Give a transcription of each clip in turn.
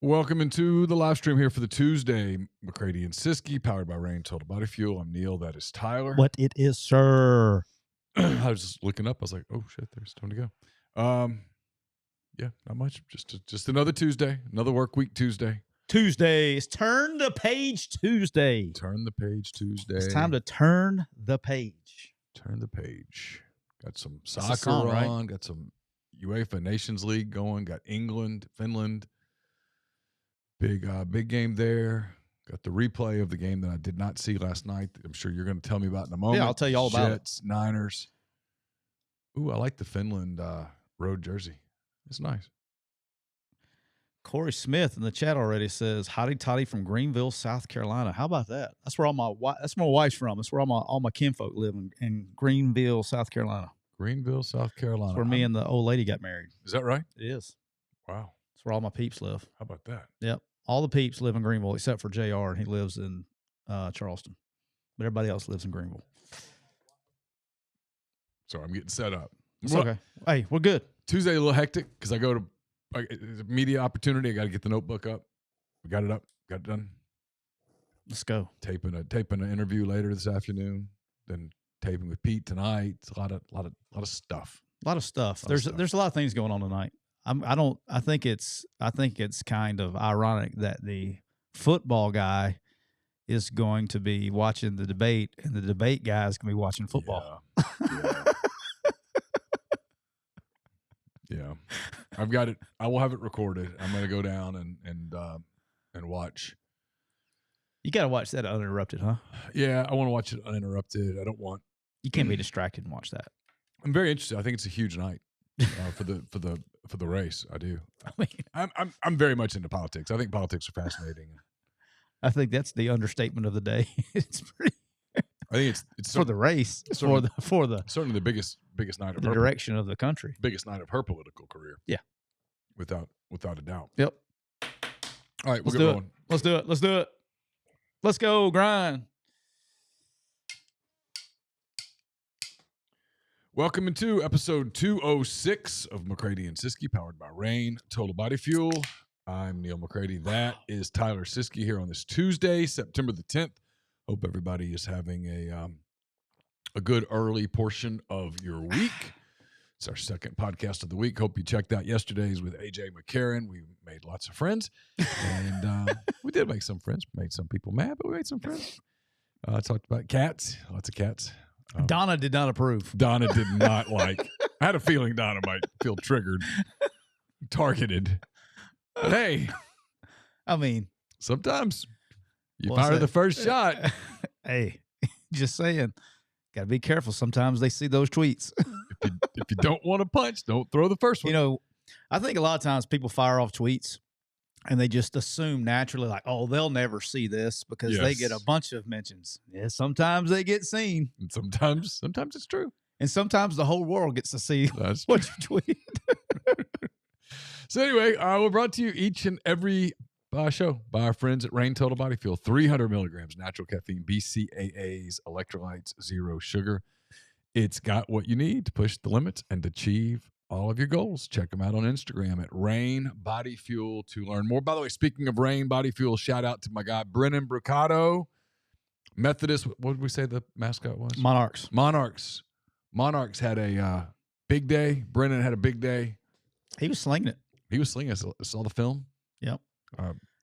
Welcome into the live stream here for the Tuesday. McCready and Siskey, powered by Rain Total Body Fuel. I'm Neal. That is Tyler. What it is, sir. I was just looking up. I was like, oh, shit, there's time to go. Yeah, not much. Just another Tuesday, another work week Tuesday. Tuesdays. Turn the page Tuesday. Turn the page Tuesday. It's time to turn the page. Turn the page. Got some That's a soccer song, right? on. Got some UEFA Nations League going. Got England, Finland. Big game there. Got the replay of the game that I did not see last night. I'm sure you're going to tell me about in a moment. Yeah, I'll tell you all about it. Jets, Niners. Ooh, I like the Finland road jersey. It's nice. Corey Smith in the chat already says, "Hotty toddy from Greenville, South Carolina." How about that? That's where my wife's from. That's where all my kinfolk live in Greenville, South Carolina. Greenville, South Carolina. That's where me and the old lady got married. Is that right? It is. Wow. That's where all my peeps live. How about that? Yep. All the peeps live in Greenville except for JR, and he lives in Charleston. But everybody else lives in Greenville. Sorry, I'm getting set up. It's okay. Hey, we're good. Tuesday a little hectic because I go to it's a media opportunity. I got to get the notebook up. We got it up. Got it done. Let's go. Taping an interview later this afternoon. Then taping with Pete tonight. It's a lot of stuff. A lot of stuff. There's a lot of things going on tonight. I think it's kind of ironic that the football guy is going to be watching the debate, and the debate guy is going to be watching football. Yeah. I've got it. I will have it recorded. I'm going to go down and watch. You got to watch that uninterrupted, huh? Yeah, I want to watch it uninterrupted. I don't want. You can't be distracted and watch that. I'm very interested. I think it's a huge night for the race. I do. I mean, I'm very much into politics. I think politics are fascinating. I think that's the understatement of the day. It's pretty. I think it's for the race, for the certainly the biggest night of the direction of the country. Biggest night of her political career. Yeah, without a doubt. Yep. All right, we'll get rolling. Let's do it. Let's go grind. Welcome into episode 206 of McCready and Siskey, powered by Rain Total Body Fuel. I'm Neal McCready. That is Tyler Siskey here on this Tuesday, September the 10th. Hope everybody is having a good early portion of your week. It's our second podcast of the week. Hope you checked out yesterday's with AJ McCarron. We made lots of friends, and we did make some friends. Made some people mad, but we made some friends. Talked about cats, lots of cats. Donna did not approve. Donna did not like. I had a feeling Donna might feel triggered, targeted. But hey, I mean, sometimes you fire the first shot. Hey, just saying, got to be careful. Sometimes they see those tweets. If you don't want to punch, don't throw the first one. You know, I think a lot of times people fire off tweets and they just assume naturally like, oh, they'll never see this because they get a bunch of mentions. Yeah, sometimes they get seen. And sometimes it's true. And sometimes the whole world gets to see what you tweet. So anyway, we're brought to you each and every show by our friends at Rain Total Body Fuel. 300 milligrams natural caffeine, BCAAs, electrolytes, zero sugar. It's got what you need to push the limits and achieve all of your goals. Check them out on Instagram at Rain Body Fuel to learn more. By the way, speaking of Rain Body Fuel, shout out to my guy, Brennan Bricado, Methodist. What did we say the mascot was? Monarchs had a big day. Brennan had a big day. He was slinging it. I saw the film. Yep.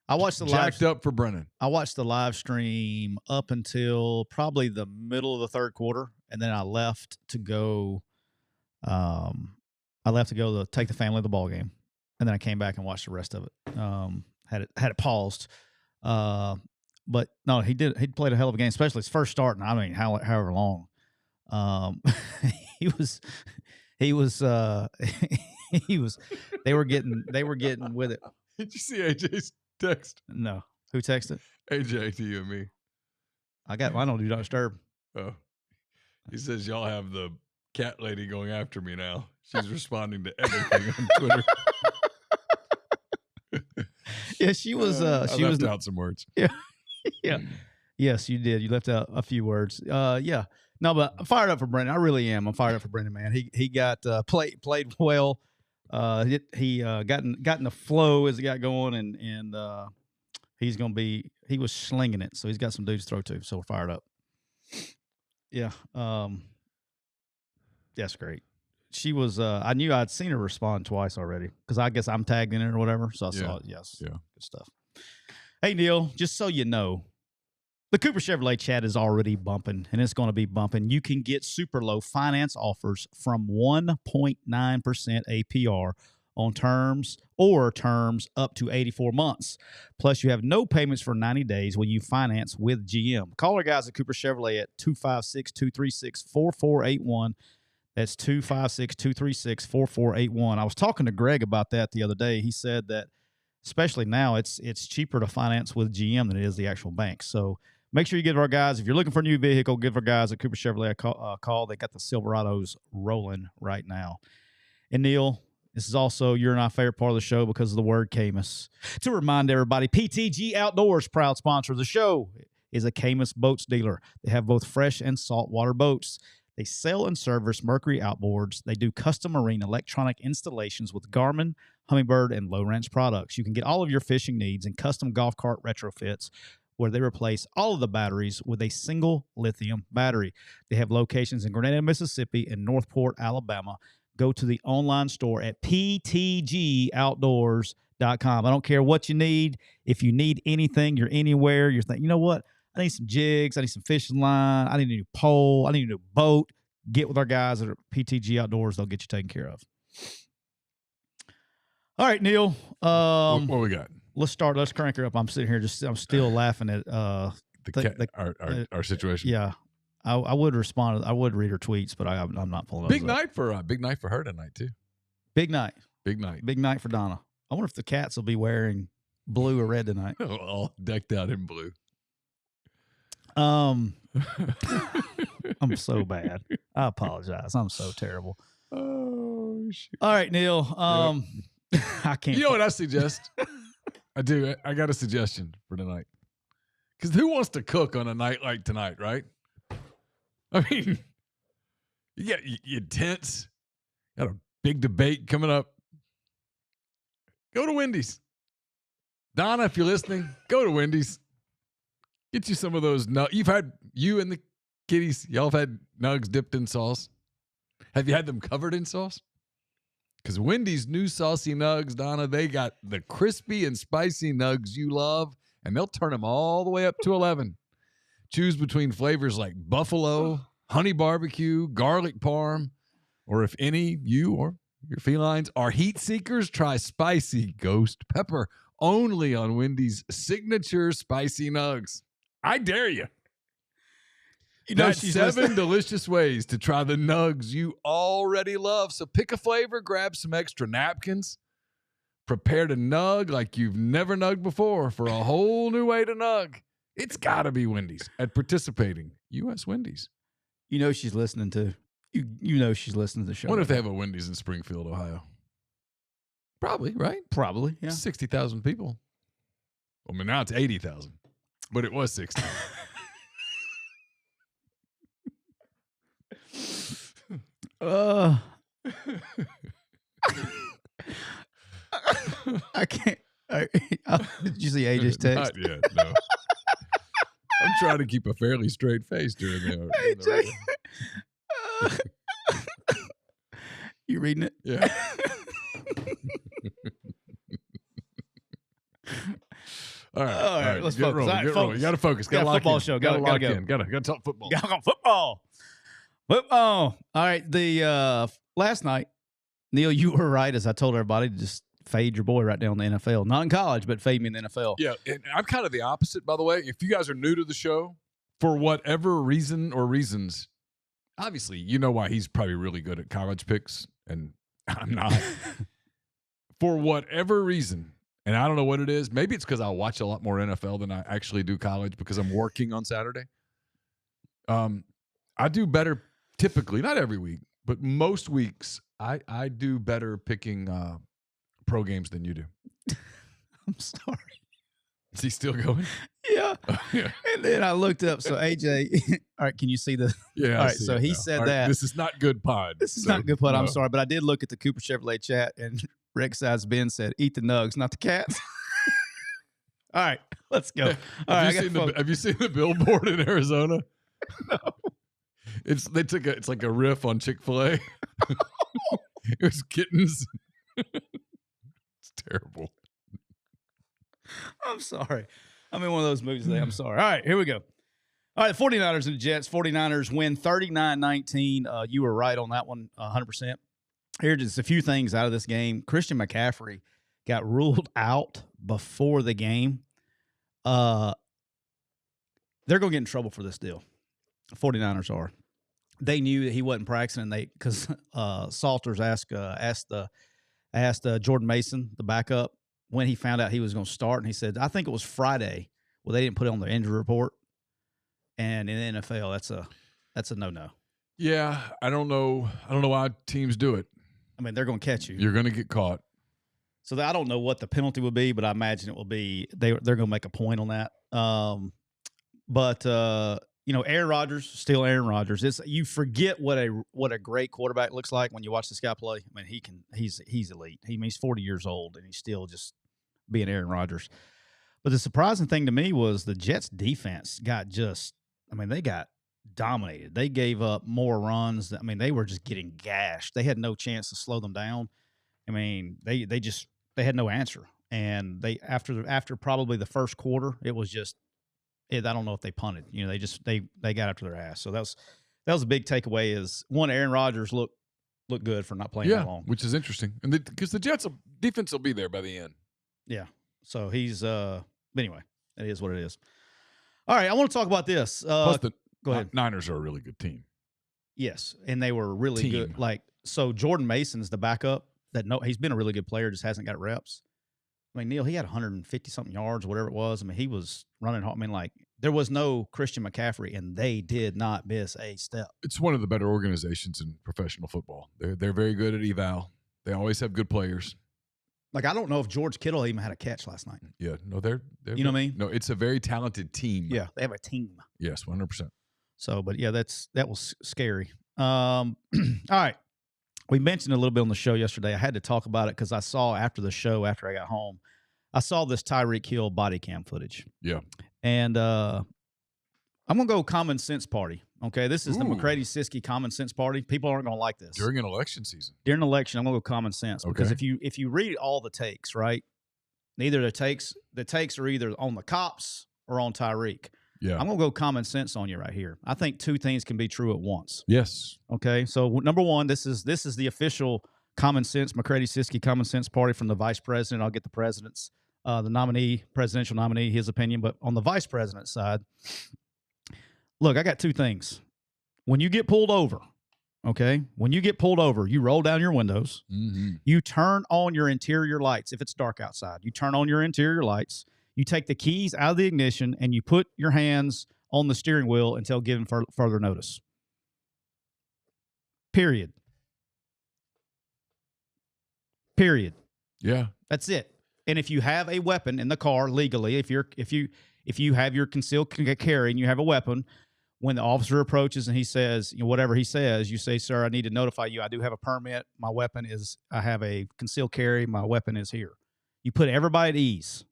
I watched the jacked up for Brennan. I watched the live stream up until probably the middle of the third quarter, and then I left to go. To take the family to the ball game, and then I came back and watched the rest of it. Had it paused, but no, he played a hell of a game, especially his first start. And I mean, however long, he was. They were getting with it. Did you see AJ's text? No. Who texted? AJ to you and me. I don't do not disturb. Oh. He says y'all have the cat lady going after me now. She's responding to everything on Twitter. Yeah, she was she left out some words. Yeah. Yeah. Yes, you did. You left out a few words. Yeah. No, but I'm fired up for Brendan. I really am. I'm fired up for Brendan, man. He got played well. He got in the flow as he got going, and he was slinging it. So he's got some dudes to throw to. So we're fired up. Yeah. That's great. She was. I knew I'd seen her respond twice already because I guess I'm tagged in it or whatever. So I saw it. Yes. Yeah. Good stuff. Hey Neal, just so you know, the Cooper Chevrolet chat is already bumping, and it's going to be bumping. You can get super low finance offers from 1.9% APR on terms up to 84 months. Plus, you have no payments for 90 days when you finance with GM. Call our guys at Cooper Chevrolet at 256-236-4481. That's 256-236-4481. I was talking to Greg about that the other day. He said that especially now, it's cheaper to finance with GM than it is the actual bank. So make sure you give our guys, if you're looking for a new vehicle, give our guys at Cooper Chevrolet a call. They got the Silverados rolling right now. And Neal, this is also your and I favorite part of the show because of the word Camus. To remind everybody, PTG Outdoors, proud sponsor of the show, is a Camus boats dealer. They have both fresh and saltwater boats. They sell and service Mercury outboards. They do custom marine electronic installations with Garmin, Humminbird, and Low Ranch products. You can get all of your fishing needs and custom golf cart retrofits where they replace all of the batteries with a single lithium battery. They have locations in Grenada, Mississippi, and Northport, Alabama. Go to the online store at ptgoutdoors.com. I don't care what you need. If you need anything, you're anywhere, you're thinking, you know what? I need some jigs. I need some fishing line. I need a new pole. I need a new boat. Get with our guys at PTG Outdoors. They'll get you taken care of. All right, Neal. What we got? Let's start. Let's crank her up. I'm sitting here I'm still laughing at our situation. Yeah. I would respond. I would read her tweets, but I'm not pulling big night for her tonight too. Big night for Donna. I wonder if the cats will be wearing blue or red tonight. All decked out in blue. I'm so bad. I apologize. I'm so terrible. Oh shit. All right, Neal. I can't. You know what I suggest? I do. I got a suggestion for tonight. Because who wants to cook on a night like tonight, right? I mean, you tense. Got a big debate coming up. Go to Wendy's. Donna, if you're listening, go to Wendy's. Get you some of those nugs. You and the kiddies, y'all have had nugs dipped in sauce. Have you had them covered in sauce? Because Wendy's new saucy nugs, Donna, they got the crispy and spicy nugs you love, and they'll turn them all the way up to 11. Choose between flavors like buffalo, honey barbecue, garlic parm, or if any, you or your felines are heat seekers, try spicy ghost pepper only on Wendy's signature spicy nugs. I dare you. That's 7 delicious ways to try the nugs you already love. So pick a flavor, grab some extra napkins, prepare to nug like you've never nugged before for a whole new way to nug. It's got to be Wendy's at participating U.S. Wendy's. You know she's listening to. You know she's listening to the show. I wonder if they have a Wendy's in Springfield, Ohio. Probably, right? Probably, yeah. 60,000 people. I mean, now it's 80,000, but it was 60. I can't. Did you see AJ's text? Not yet, no. I'm trying to keep a fairly straight face during the You reading it? Yeah. All right. Let's get focus. rolling, All right, get rolling. You got to focus. Got a football show. Got to lock go. in. Got to talk football. Got to go football. Football. All right. The last night, Neal, you were right, as I told everybody, to just fade your boy right down the NFL. Not in college, but fade me in the NFL. Yeah, and I'm kind of the opposite, by the way. If you guys are new to the show, for whatever reason or reasons, obviously, you know why he's probably really good at college picks, and I'm not. For whatever reason, and I don't know what it is. Maybe it's because I watch a lot more NFL than I actually do college because I'm working on Saturday. I do better typically, not every week, but most weeks, I do better picking pro games than you do. I'm sorry. Is he still going? Yeah. Yeah. And then I looked up. So AJ, all right, can you see the? Yeah. All I right. see So it he now. said All right, that this is not good pod. this is so, not good. Put. I'm no. sorry, but I did look at the Cooper Chevrolet chat, and Rex Size Ben said, "Eat the nugs, not the cats." All right, let's go. All right, Have you seen the billboard in Arizona? No. It's like a riff on Chick-fil-A. It was kittens. It's terrible. I'm sorry. I'm in one of those moods today. I'm sorry. All right, here we go. All right, the 49ers and the Jets. 49ers win 39-19. You were right on that one, 100%. Here's just a few things out of this game. Christian McCaffrey got ruled out before the game. They're going to get in trouble for this deal. 49ers are. They knew that he wasn't practicing, because Salters asked Jordan Mason, the backup, when he found out he was going to start, and he said, "I think it was Friday." Well, they didn't put it on the injury report, and in the NFL, that's a no-no. Yeah, I don't know why teams do it. I mean, they're going to catch you. You're going to get caught. So I don't know what the penalty would be, but I imagine it will be they're going to make a point on that. But Aaron Rodgers, still Aaron Rodgers. You forget what a great quarterback looks like when you watch this guy play. I mean, he's elite. He's 40 years old and he's still just being Aaron Rodgers. But the surprising thing to me was the Jets defense they got dominated. They gave up more runs. I mean, they were just getting gashed. They had no chance to slow them down. I mean, they had no answer. And they after probably the first quarter, it was just I don't know if they punted. They got after their ass. So that was a big takeaway. Is one, Aaron Rodgers looked good for not playing that long, which is interesting, and because the Jets defense will be there by the end. Yeah. So he's anyway, it is what it is. All right, I want to talk about this. Plus go ahead. Niners are a really good team. Yes, and they were really good. So Jordan Mason's the backup. He's been a really good player, just hasn't got reps. I mean, Neal, he had 150-something yards, whatever it was. I mean, he was running hard. I mean, there was no Christian McCaffrey, and they did not miss a step. It's one of the better organizations in professional football. They're very good at eval. They always have good players. I don't know if George Kittle even had a catch last night. Yeah, no, they're you know what I mean? No, it's a very talented team. Yeah, they have a team. Yes, 100%. So, but yeah, that was scary. All right. We mentioned a little bit on the show yesterday. I had to talk about it because I saw after the show, after I got home, I saw this Tyreek Hill body cam footage. Yeah. And I'm going to go common sense party. Okay. This is the McCready Siskey common sense party. People aren't going to like this. During an election season. During an election, I'm going to go common sense. Because if you read all the takes, right, neither the takes are either on the cops or on Tyreek. Yeah. I'm going to go common sense on you right here. I think two things can be true at once. Yes. Okay. So number one, this is the official common sense McCready Siskey common sense party from the vice president. I'll get the president's presidential nominee, his opinion. But on the vice president's side, look, I got two things. When you get pulled over, okay, you roll down your windows. Mm-hmm. You turn on your interior lights. If it's dark outside, you turn on your interior lights. You take the keys out of the ignition and you put your hands on the steering wheel until given further notice. Period. Yeah. That's it. And if you have a weapon in the car legally, if you have your concealed carry and you have a weapon, when the officer approaches and he says, whatever he says, you say, "Sir, I need to notify you. I do have a permit. I have a concealed carry. My weapon is here." You put everybody at ease.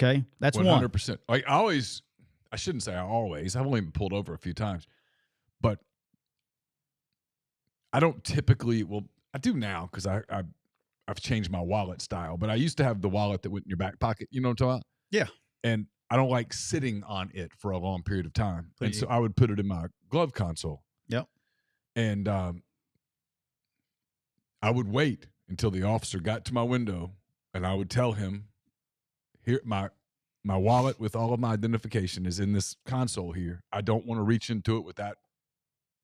Okay, that's 100%. I shouldn't say I always. I've only been pulled over a few times, but I don't typically. Well, I do now because I've changed my wallet style. But I used to have the wallet that went in your back pocket. You know what I'm talking about? Yeah. And I don't like sitting on it for a long period of time, and so I would put it in my glove console. Yep. And I would wait until the officer got to my window, and I would tell him, "Here, my wallet with all of my identification is in this console here. I don't want to reach into it with that,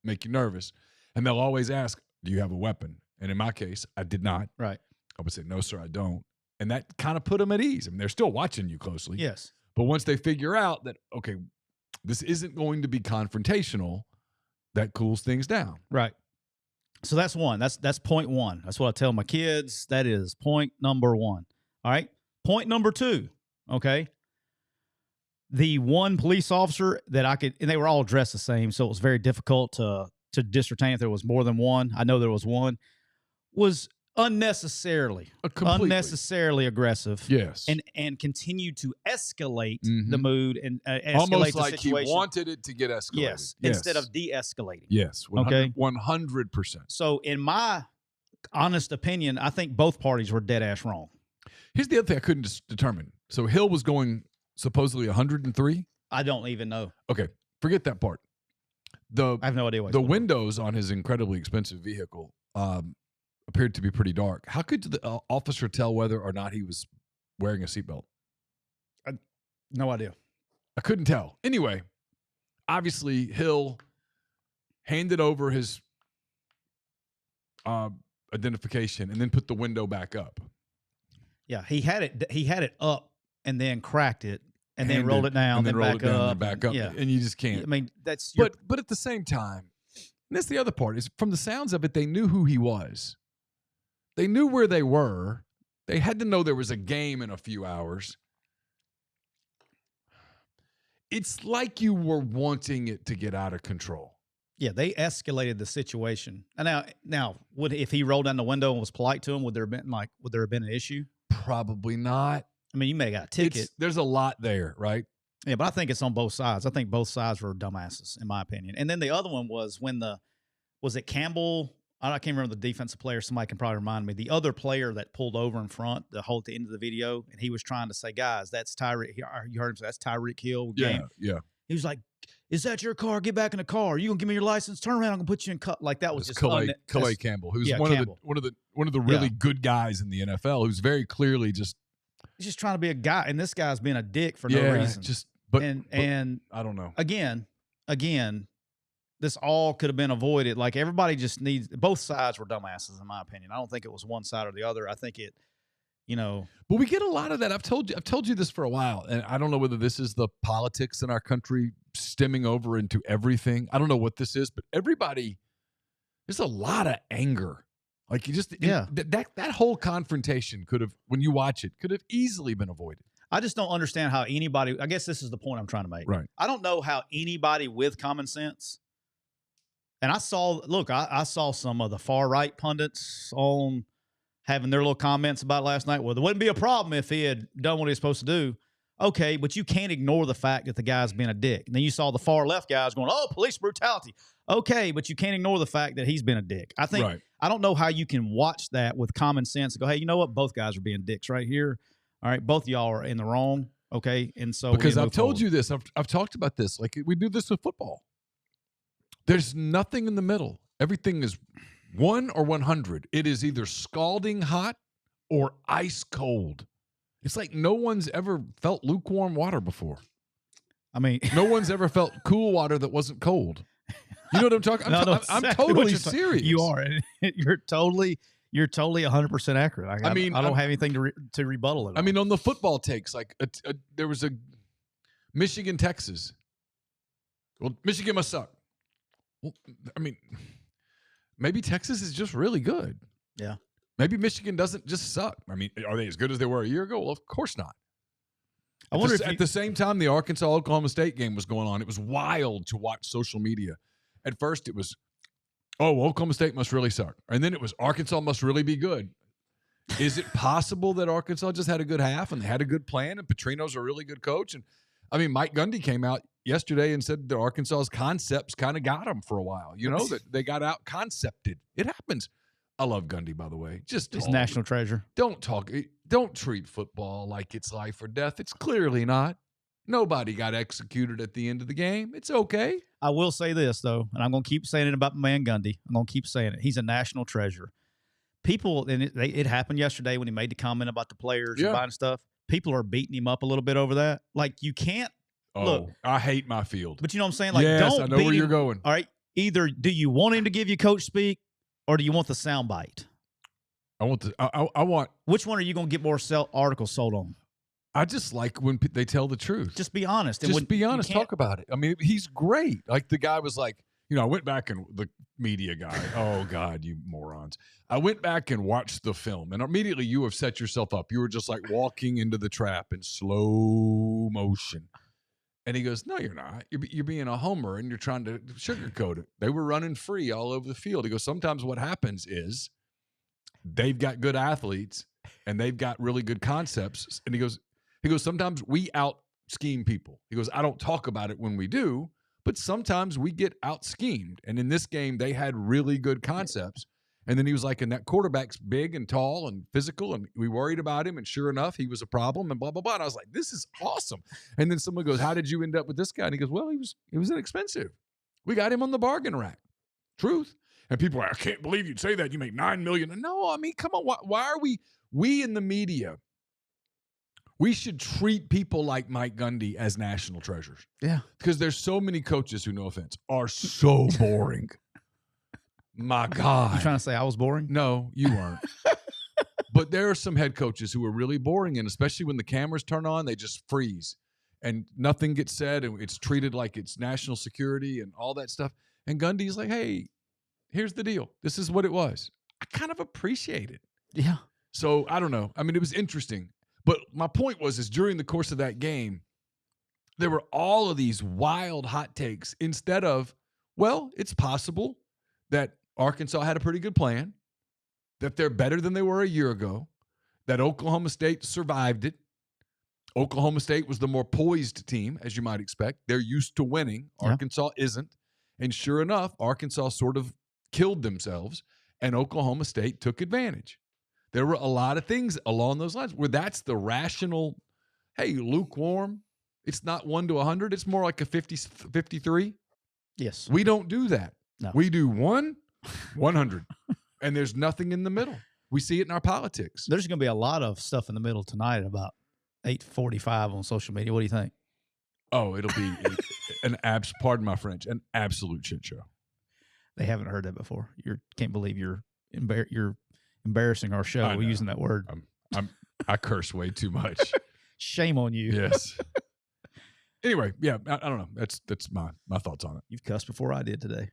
make you nervous." And they'll always ask, "Do you have a weapon?" And in my case, I did not. Right. I would say, "No, sir, I don't." And that kind of put them at ease. I mean, they're still watching you closely. Yes. But once they figure out that, okay, this isn't going to be confrontational, that cools things down. Right. So that's one. That's point one. That's what I tell my kids. That is point number one. All right. Point number two. Okay. the one police officer that I could, and they were all dressed the same, so it was very difficult to discertain if there was more than one. I know there was one, was unnecessarily aggressive. Yes. And continued to escalate Mhm. the mood and escalate Almost the like situation. he wanted it to get escalated. Yes, instead of de-escalating. Yes. Okay. 100%. So in my honest opinion, I think both parties were dead ass wrong. Here's the other thing I couldn't determine. So Hill was going supposedly 103. I don't even know. Okay, forget that part. I have no idea what the windows on his incredibly expensive vehicle appeared to be pretty dark. How could the officer tell whether or not he was wearing a seatbelt? No idea. I couldn't tell. Anyway, obviously Hill handed over his identification and then put the window back up. Yeah, he had it up and then cracked it and then rolled it down, and then rolled back it down up, and back up. Yeah. And you just can't. I mean, that's but at the same time, and that's the other part, is from the sounds of it, they knew who he was. They knew where they were. They had to know there was a game in a few hours. It's like you were wanting it to get out of control. Yeah, they escalated the situation. And now, if he rolled down the window and was polite to him, would there have been an issue? Probably not. I mean, you may have got a ticket. There's a lot there, right? Yeah, but I think it's on both sides. I think both sides were dumbasses, in my opinion. And then the other one was when was it Campbell? I can't remember the defensive player. Somebody can probably remind me. The other player that pulled over in front, at the end of the video, and he was trying to say, "Guys, that's Tyreek." You heard him say, "That's Tyreek Hill." Yeah. He was like, "Is that your car? Get back in the car. You gonna give me your license? Turn around. I'm gonna put you in cut." Like that was just Calais Campbell, who's one of the really good guys in the NFL, who's very clearly just he's just trying to be a guy, and this guy's being a dick for no reason. But I don't know. Again, this all could have been avoided. Like everybody just needs. Both sides were dumbasses, in my opinion. I don't think it was one side or the other. I think it. But we get a lot of that. I've told you this for a while, and I don't know whether this is the politics in our country stemming over into everything. I don't know what this is, but there's a lot of anger. Like you just, that whole confrontation could have, when you watch it, could have easily been avoided. I just don't understand how anybody, I guess this is the point I'm trying to make. Right. I don't know how anybody with common sense, and I saw some of the far right pundits on having their little comments about last night. Well, there wouldn't be a problem if he had done what he was supposed to do. Okay, but you can't ignore the fact that the guy's being a dick. And then you saw the far left guys going, "Oh, police brutality." Okay, but you can't ignore the fact that he's been a dick. I think I don't know how you can watch that with common sense and go, "Hey, you know what? Both guys are being dicks right here. All right, both of y'all are in the wrong." Okay, and so because I've told you this, I've talked about this. Like we do this with football. There's nothing in the middle. Everything is 1 or 100. It is either scalding hot or ice cold. It's like no one's ever felt lukewarm water before. I mean, no one's ever felt cool water that wasn't cold. You know what I'm talking about? I'm totally serious. You are. You're totally 100% accurate. I don't have anything to rebuttal it. I mean, on the football takes, like there was a Michigan, Texas. Well, Michigan must suck. Well, I mean, maybe Texas is just really good. Yeah. Maybe Michigan doesn't just suck. I mean, are they as good as they were a year ago? Well, of course not. I wonder if at the same time the Arkansas-Oklahoma State game was going on, it was wild to watch social media. At first, it was, "Oh, Oklahoma State must really suck," and then it was, "Arkansas must really be good." Is it possible that Arkansas just had a good half and they had a good plan, and Petrino's a really good coach? And I mean, Mike Gundy came out yesterday and said that Arkansas's concepts kind of got them for a while. That they got out concepted. It happens. I love Gundy, by the way. Just he's national treasure. Don't treat football like it's life or death. It's clearly not. Nobody got executed at the end of the game. It's okay. I will say this, though, and I'm going to keep saying it about my man Gundy. I'm going to keep saying it. He's a national treasure. People, and it happened yesterday when he made the comment about the players and buying stuff. People are beating him up a little bit over that. Like, you can't. Look, I hate my field. But you know what I'm saying? Like, yes, I know where you're going. All right. Either do you want him to give you coach speak or do you want the sound bite? I want. Which one are you going to get more articles sold on? I just like when they tell the truth. Just be honest. Just be honest. Talk about it. I mean, he's great. Like the guy was like, I went back and the media guy. Oh God, you morons! I went back and watched the film, and immediately you have set yourself up. You were just like walking into the trap in slow motion. And he goes, no, you're not. You're being a homer and you're trying to sugarcoat it. They were running free all over the field. He goes, sometimes what happens is they've got good athletes and they've got really good concepts. And he goes, sometimes we out scheme people. He goes, I don't talk about it when we do, but sometimes we get out schemed. And in this game, they had really good concepts. And then he was like, and that quarterback's big and tall and physical, and we worried about him. And sure enough, he was a problem and blah, blah, blah. And I was like, this is awesome. And then someone goes, how did you end up with this guy? And he goes, well, he was inexpensive. We got him on the bargain rack. Truth. And people are like, I can't believe you'd say that. You make $9 million. No, I mean, come on. Why are we in the media, we should treat people like Mike Gundy as national treasures. Yeah. Because there's so many coaches who, no offense, are so boring. My God. You trying to say I was boring? No, you weren't. But there are some head coaches who are really boring, and especially when the cameras turn on, they just freeze. And nothing gets said, and it's treated like it's national security and all that stuff. And Gundy's like, hey, here's the deal. This is what it was. I kind of appreciate it. Yeah. So, I don't know. I mean, it was interesting. But my point was, is during the course of that game, there were all of these wild hot takes instead of, well, it's possible that Arkansas had a pretty good plan, that they're better than they were a year ago, that Oklahoma State survived it. Oklahoma State was the more poised team, as you might expect. They're used to winning. Yeah. Arkansas isn't. And sure enough, Arkansas sort of killed themselves, and Oklahoma State took advantage. There were a lot of things along those lines where that's the rational, hey, lukewarm. It's not 1 to 100. It's more like a 50, 53. Yes. We don't do that. No. We do 100, and there's nothing in the middle. We see it in our politics. There's going to be a lot of stuff in the middle tonight at about 8:45 on social media. What do you think? Oh, it'll be pardon my French, an absolute shit show. They haven't heard that before. Can't believe you're embarrassing our show using that word. I curse way too much. Shame on you. Yes. Anyway, yeah, I don't know. That's my thoughts on it. You've cussed before I did today.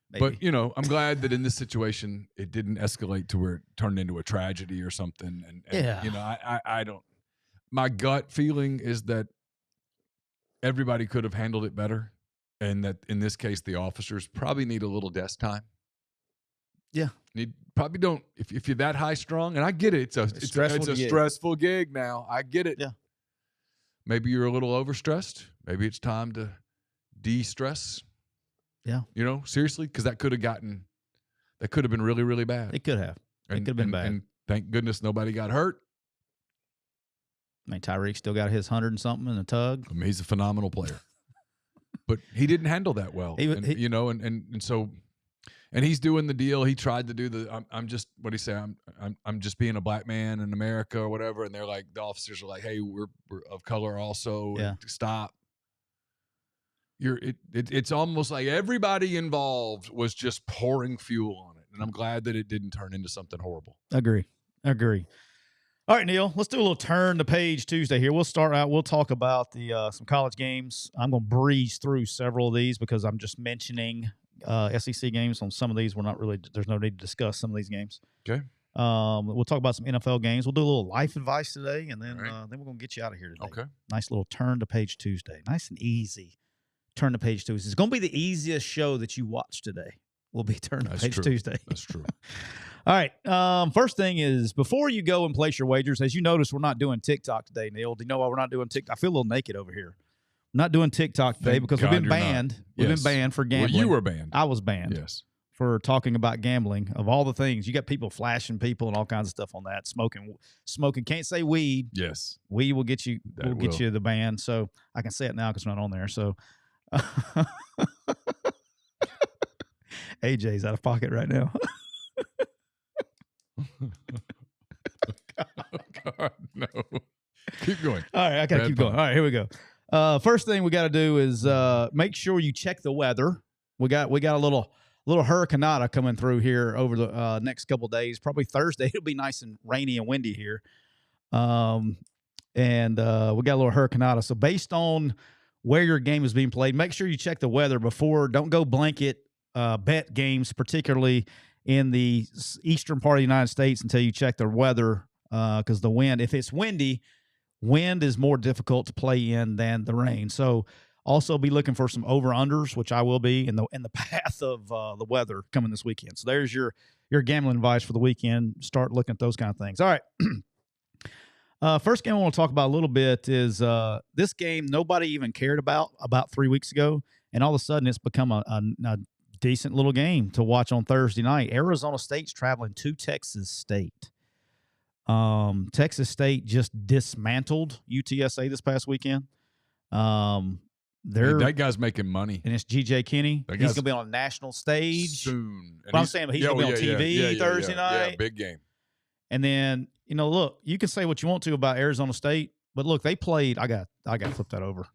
Maybe. But, I'm glad that in this situation, it didn't escalate to where it turned into a tragedy or something. And yeah. I don't – my gut feeling is that everybody could have handled it better, and that in this case, the officers probably need a little desk time. Yeah. Probably don't – if you're that high-strung, and I get it. It's a stressful gig now. I get it. Yeah. Maybe you're a little overstressed. Maybe it's time to de-stress. Yeah. Seriously, because that could have been really, really bad. It could have. It could have been bad. And thank goodness nobody got hurt. I mean, Tyreek still got his 100 and something in a tug. I mean, he's a phenomenal player. But he didn't handle that well. And he's doing the deal. He tried to do I'm just, what do you say? I'm just being a black man in America or whatever. And they're like, the officers are like, hey, we're of color also. Yeah. Stop. It's almost like everybody involved was just pouring fuel on it. And I'm glad that it didn't turn into something horrible. Agree. All right, Neal, let's do a little turn the page Tuesday here. We'll start out. We'll talk about some college games. I'm going to breeze through several of these because I'm just mentioning SEC games. On some of these, there's no need to discuss some of these games. Okay. We'll talk about some NFL games. We'll do a little life advice today, and then then we're going to get you out of here today. Okay. Nice little turn the page Tuesday. Nice and easy. Turn the page Tuesday. It's going to be the easiest show that you watch today. Will be Turn the Page Tuesday. That's true. All right. First thing is, before you go and place your wagers, as you notice, we're not doing TikTok today, Neal. Do you know why we're not doing TikTok? I feel a little naked over here. We're not doing TikTok today because we've been banned. We've been banned for gambling. Well, you were banned. I was banned. Yes. For talking about gambling. Of all the things, you got people flashing people and all kinds of stuff on that. Smoking. Can't say weed. Yes. Weed will get you. Get you the ban. So I can say it now because it's not on there. So. AJ's out of pocket right now. God, no. Keep going. All right, I got to keep going. All right, here we go. First thing we got to do is make sure you check the weather. We got a little hurricanada coming through here over the next couple of days. Probably Thursday it'll be nice and rainy and windy here. And we got a little hurricanada. So based on where your game is being played, make sure you check the weather before. Don't go blanket bet games, particularly in the eastern part of the United States, until you check the weather because the wind, if it's windy, wind is more difficult to play in than the rain. So also be looking for some over-unders, which I will be in the path of the weather coming this weekend. So there's your gambling advice for the weekend. Start looking at those kind of things. All right. First game I want to talk about a little bit is this game nobody even cared about 3 weeks ago, and all of a sudden it's become a decent little game to watch on Thursday night. Arizona State's traveling to Texas State. Texas State just dismantled UTSA this past weekend. That guy's making money. And it's G.J. Kinney. He's going to be on a national stage. Soon. But I'm saying he's going to be on TV Thursday night. Yeah, big game. And then, look, you can say what you want to about Arizona State, but look, they played. I got to flip that over.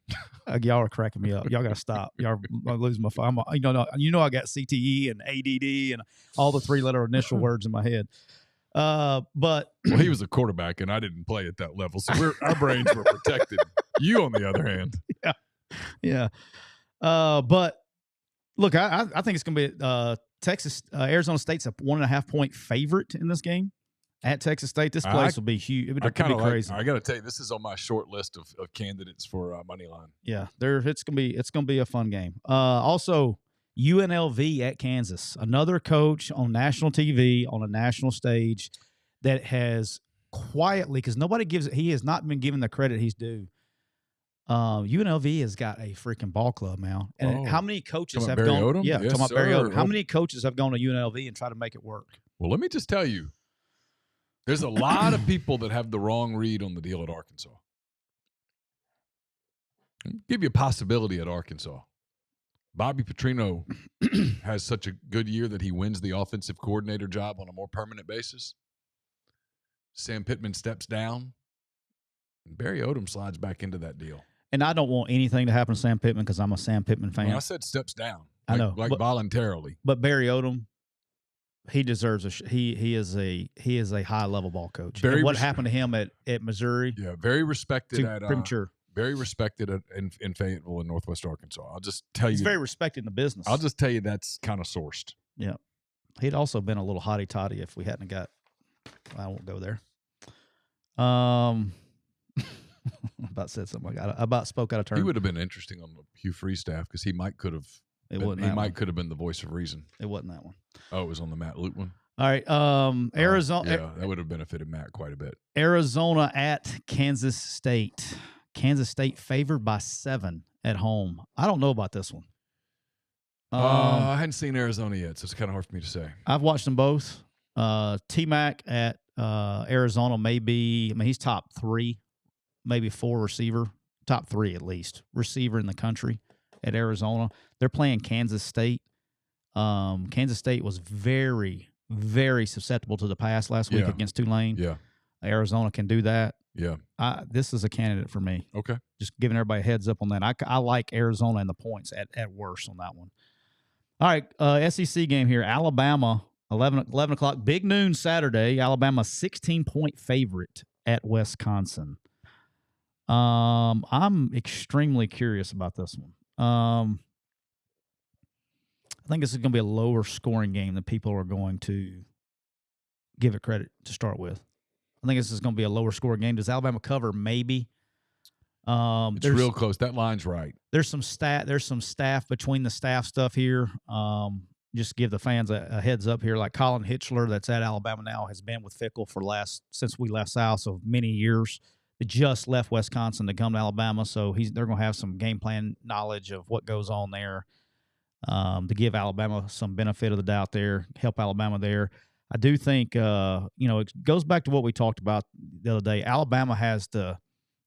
Y'all are cracking me up. Y'all got to stop. Y'all are losing my phone. I got CTE and ADD and all the 3-letter initial words in my head. But he was a quarterback, and I didn't play at that level, so our brains were protected. You, on the other hand, yeah. But look, I think it's going to be Arizona State's a 1.5-point favorite in this game at Texas State. This place will be huge. It would be crazy. I got to tell you, this is on my short list of candidates for money line. Yeah, it's gonna be a fun game. Also, UNLV at Kansas, another coach on national TV on a national stage that has quietly, because he has not been given the credit he's due. UNLV has got a freaking ball club now. And how many coaches have gone? Odom? Yeah, yes, talking about Barry Odom. How many coaches have gone to UNLV and tried to make it work? Well, let me just tell you, there's a lot of people that have the wrong read on the deal at Arkansas. I'll give you a possibility at Arkansas. Bobby Petrino has such a good year that he wins the offensive coordinator job on a more permanent basis. Sam Pittman steps down, and Barry Odom slides back into that deal. And I don't want anything to happen to Sam Pittman because I'm a Sam Pittman fan. Well, I said steps down. I know, like voluntarily. But Barry Odom, he deserves he is a high level ball coach. And what happened to him at Missouri? Yeah, very respected at premature. Very respected in Fayetteville in Northwest Arkansas. I'll just tell you. He's very respected in the business. I'll just tell you that's kind of sourced. Yeah. He'd also been a little hotty-toddy if we hadn't got – I won't go there. About said something like that. I about spoke out of turn. He would have been interesting on the Hugh Freeze staff because he might could have could have been the voice of reason. It wasn't that one. Oh, it was on the Matt Lute one? All right. Arizona. Yeah, that would have benefited Matt quite a bit. Arizona at Kansas State. Kansas State favored by 7 at home. I don't know about this one. I hadn't seen Arizona yet, so it's kind of hard for me to say. I've watched them both. T-Mac at Arizona he's top 3, maybe 4 receiver, top 3 at least, receiver in the country at Arizona. They're playing Kansas State. Kansas State was very, very susceptible to the pass last week against Tulane. Yeah. Arizona can do that. Yeah. This is a candidate for me. Okay. Just giving everybody a heads up on that. I like Arizona and the points at worst on that one. All right, SEC game here. Alabama, 11 o'clock, big noon Saturday. Alabama, 16-point favorite at Wisconsin. I'm extremely curious about this one. I think this is going to be a lower scoring game than people are going to give it credit to start with. I think this is going to be a lower scoring game. Does Alabama cover? Maybe. It's real close. That line's right. There's some staff between the staff stuff here. Just give the fans a heads up here. Like Colin Hitchler, that's at Alabama now, has been with Fickle since we left South, so many years. They just left Wisconsin to come to Alabama, so they're going to have some game plan knowledge of what goes on there to give Alabama some benefit of the doubt there, help Alabama there. I do think, it goes back to what we talked about the other day. Alabama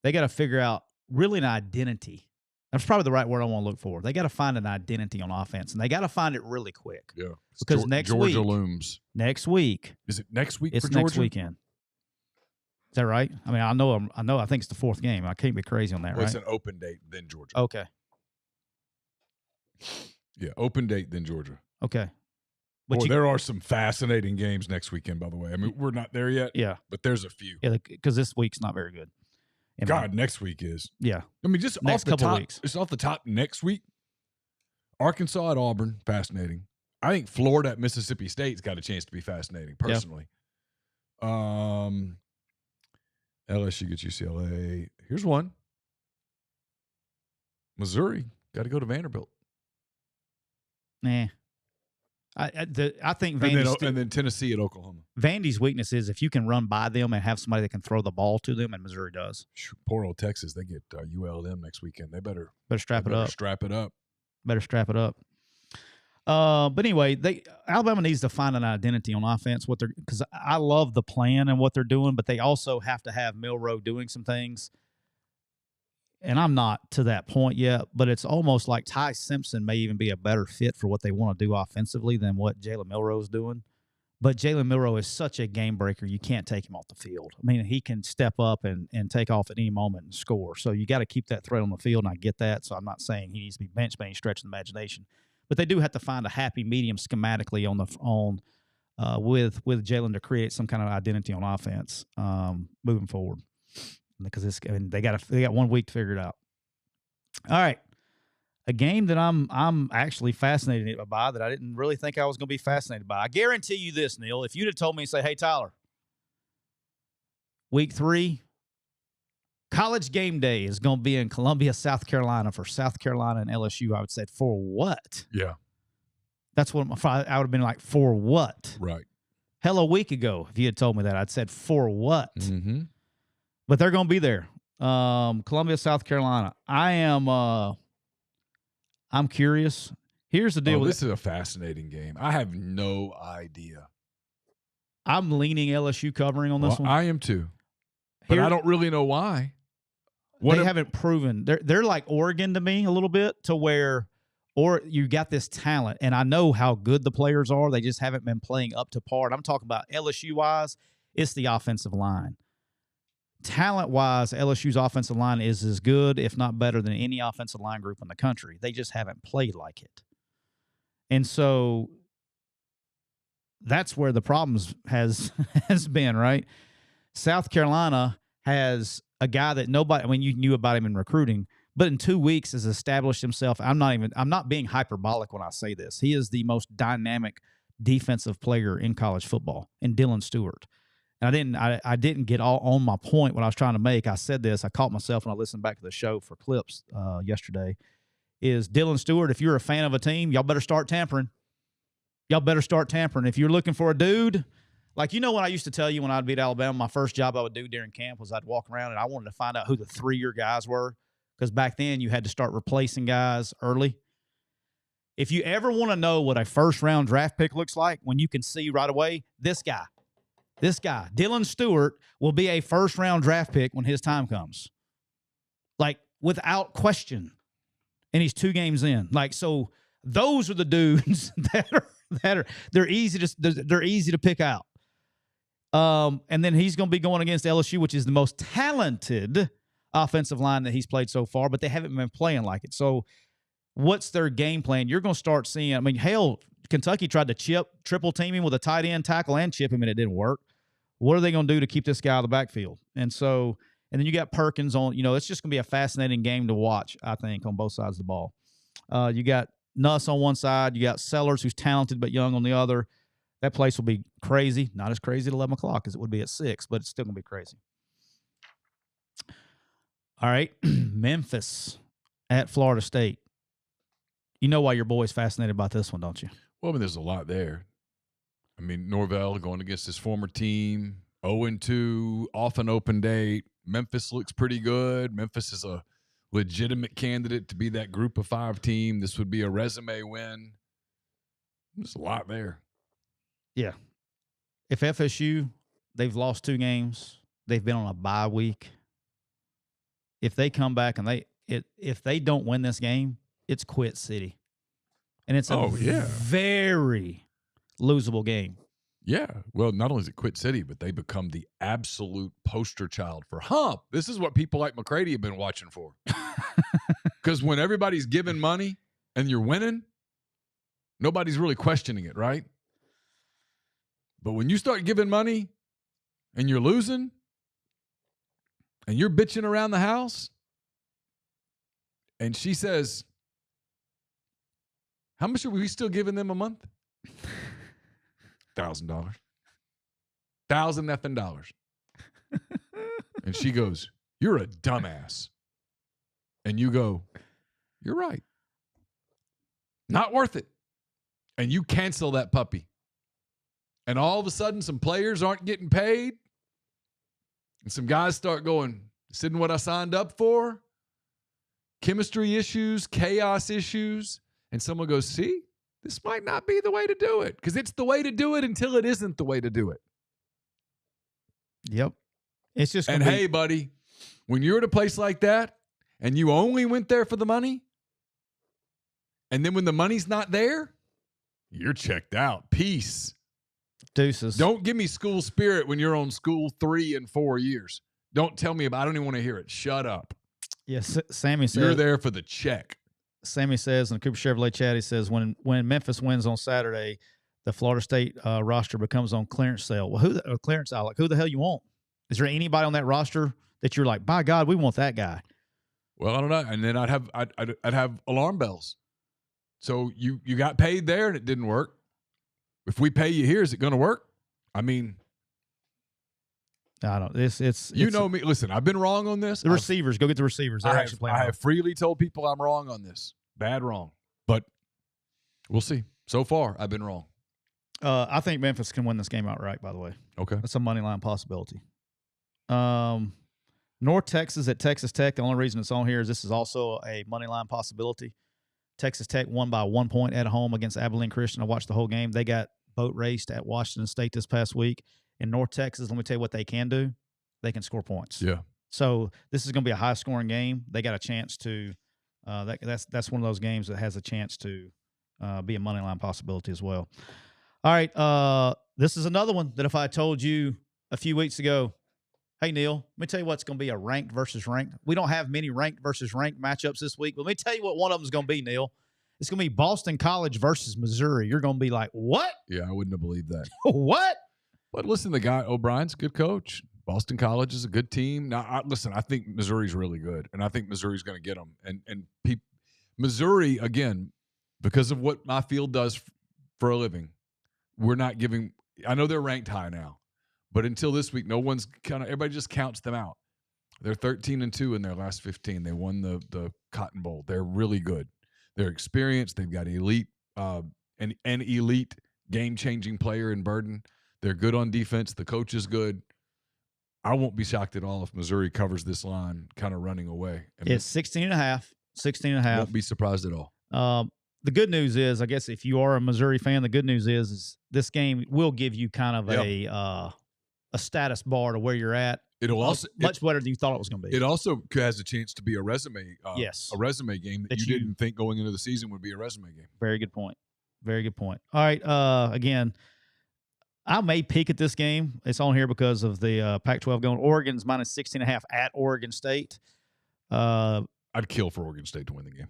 they got to figure out really an identity. That's probably the right word I want to look for. They got to find an identity on offense, and they got to find it really quick. Yeah. Because Georgia looms. Next week. Is it next week it's for Georgia? Next weekend. Is that right? I mean, I know. I think it's the 4th game. I can't be crazy on that, right? It's an open date, then Georgia. Okay. Yeah, open date, then Georgia. Okay. But there are some fascinating games next weekend, by the way. I mean, we're not there yet. Yeah. But there's a few. Yeah, because this week's not very good. Next week is. Yeah. I mean, just next couple weeks. Just off the top, next week, Arkansas at Auburn, fascinating. I think Florida at Mississippi State's got a chance to be fascinating, personally. LSU gets UCLA. Here's one. Missouri got to go to Vanderbilt. Nah. I think And then Tennessee at Oklahoma. Vandy's weakness is if you can run by them and have somebody that can throw the ball to them, and Missouri does. Poor old Texas. They get ULM next weekend. They better strap it up. Better strap it up. But anyway, Alabama needs to find an identity on offense. Because I love the plan and what they're doing, but they also have to have Milroe doing some things. And I'm not to that point yet, but it's almost like Ty Simpson may even be a better fit for what they want to do offensively than what Jalen Milroe is doing. But Jalen Milroe is such a game breaker, you can't take him off the field. I mean, he can step up and take off at any moment and score. So you got to keep that threat on the field, and I get that. So I'm not saying he needs to be benched by any stretch of the imagination. But they do have to find a happy medium schematically with Jalen to create some kind of identity on offense moving forward. Because they got 1 week to figure it out. All right, a game that I'm actually fascinated by that I didn't really think I was going to be fascinated by. I guarantee you this, Neal. If you'd have told me, say, hey Tyler, week 3, college game day is going to be in Columbia, South Carolina for South Carolina and LSU, I would say, for what? Yeah, that's what I would have been like, for what? Right. Hell, a week ago, if you had told me that, I'd said, for what? Mm-hmm. But they're going to be there. Columbia, South Carolina. I'm curious. Here's the deal. This is a fascinating game. I have no idea. I'm leaning LSU covering on this one. I am too. But I don't really know why. They haven't proven. They're like Oregon to me a little bit, to where or you got this talent, and I know how good the players are. They just haven't been playing up to par. And I'm talking about LSU-wise, it's the offensive line. Talent-wise, LSU's offensive line is as good, if not better, than any offensive line group in the country. They just haven't played like it. And so that's where the problems has been, right? South Carolina has a guy that you knew about him in recruiting, but in 2 weeks has established himself. I'm not being hyperbolic when I say this. He is the most dynamic defensive player in college football, in Dylan Stewart. And I didn't get all on my point when I was trying to make. I said this. I caught myself when I listened back to the show for clips yesterday. Is Dylan Stewart, if you're a fan of a team, y'all better start tampering. If you're looking for a dude, like, what I used to tell you when I'd be at Alabama, my first job I would do during camp was I'd walk around and I wanted to find out who the 3-year guys were, because back then you had to start replacing guys early. If you ever want to know what a first-round draft pick looks like, when you can see right away, this guy, Dylan Stewart, will be a first-round draft pick when his time comes. Like, without question. And he's 2 games in. Like, so those are the dudes they're easy to pick out. And then he's going to be going against LSU, which is the most talented offensive line that he's played so far, but they haven't been playing like it. So what's their game plan? You're going to start seeing, hell, Kentucky tried to triple team him with a tight end, tackle, and chip him, and it didn't work. What are they going to do to keep this guy out of the backfield? And then you got Perkins on, it's just going to be a fascinating game to watch, I think, on both sides of the ball. You got Nuss on one side. You got Sellers, who's talented but young, on the other. That place will be crazy. Not as crazy at 11 o'clock as it would be at 6, but it's still going to be crazy. All right, Memphis at Florida State. You know why your boy's fascinated about this one, don't you? Well, there's a lot there. Norvell going against his former team, 0-2, off an open date. Memphis looks pretty good. Memphis is a legitimate candidate to be that group of 5 team. This would be a resume win. There's a lot there. Yeah. If FSU, they've lost 2 games. They've been on a bye week. If they come back and if they don't win this game, it's quit city. And it's a very losable game. Yeah. Well, not only is it quit city, but they become the absolute poster child for hump. This is what people like McCready have been watching for. Because when everybody's giving money and you're winning, nobody's really questioning it, right? But when you start giving money and you're losing and you're bitching around the house, and she says, how much are we still giving them a month? $1,000. $1,000 effing dollars. And she goes, "You're a dumbass." And you go, "You're right. Not worth it." And you cancel that puppy. And all of a sudden, some players aren't getting paid. And some guys start going, "This isn't what I signed up for." Chemistry issues, chaos issues. And someone goes, "See, this might not be the way to do it." Because it's the way to do it until it isn't the way to do it. Yep. It's just And hey, buddy, when you're at a place like that and you only went there for the money, and then when the money's not there, you're checked out. Peace. Deuces. Don't give me school spirit when you're on school 3 and 4 years. Don't tell me about it. I don't even want to hear it. Shut up. Yes, Sammy says. You're there for the check. Sammy says in the Cooper Chevrolet chat, he says, when Memphis wins on Saturday, the Florida State roster becomes on clearance sale. Well, clearance aisle? Like, who the hell you want? Is there anybody on that roster that you're like, by God, we want that guy? Well, I don't know. And then I'd have alarm bells. So you got paid there and it didn't work. If we pay you here, is it going to work? I mean, I don't. It's you know me. Listen, I've been wrong on this. The receivers, go get the receivers. They're actually playing. I have freely told people I'm wrong on this. Bad wrong. But we'll see. So far, I've been wrong. I think Memphis can win this game outright, by the way. Okay. That's a money line possibility. North Texas at Texas Tech. The only reason it's on here is this is also a money line possibility. Texas Tech won by 1 point at home against Abilene Christian. I watched the whole game. They got boat raced at Washington State this past week. In North Texas, let me tell you what they can do. They can score points. Yeah. So this is going to be a high-scoring game. They got a chance to that's one of those games that has a chance to be a money line possibility as well. All right, this is another one that if I told you a few weeks ago, hey, Neal, let me tell you what's going to be a ranked versus ranked. We don't have many ranked versus ranked matchups this week, but let me tell you what one of them is going to be, Neal. It's going to be Boston College versus Missouri. You're going to be like, what? Yeah, I wouldn't have believed that. What? But listen, the guy, O'Brien's a good coach. Boston College is a good team. Now, I think Missouri's really good, and I think Missouri's going to get them. And Missouri, again, because of what my field does for a living, we're not giving – I know they're ranked high now, but until this week, no one's kind of – everybody just counts them out. They're 13-2 in their last 15. They won the Cotton Bowl. They're really good. They're experienced. They've got elite an elite game-changing player in Burden. They're good on defense. The coach is good. I won't be shocked at all if Missouri covers this line kind of running away. It's 16.5. 16.5. Won't be surprised at all. The good news is, I guess if you are a Missouri fan, the good news is this game will give you kind of a status bar to where you're at. It'll also much better than you thought it was going to be. It also has a chance to be a resume. Yes, a resume game that you didn't think going into the season would be a resume game. Very good point. Very good point. All right. Again, I may peek at this game. It's on here because of the Pac-12 going. Oregon's minus 16.5 at Oregon State. I'd kill for Oregon State to win the game.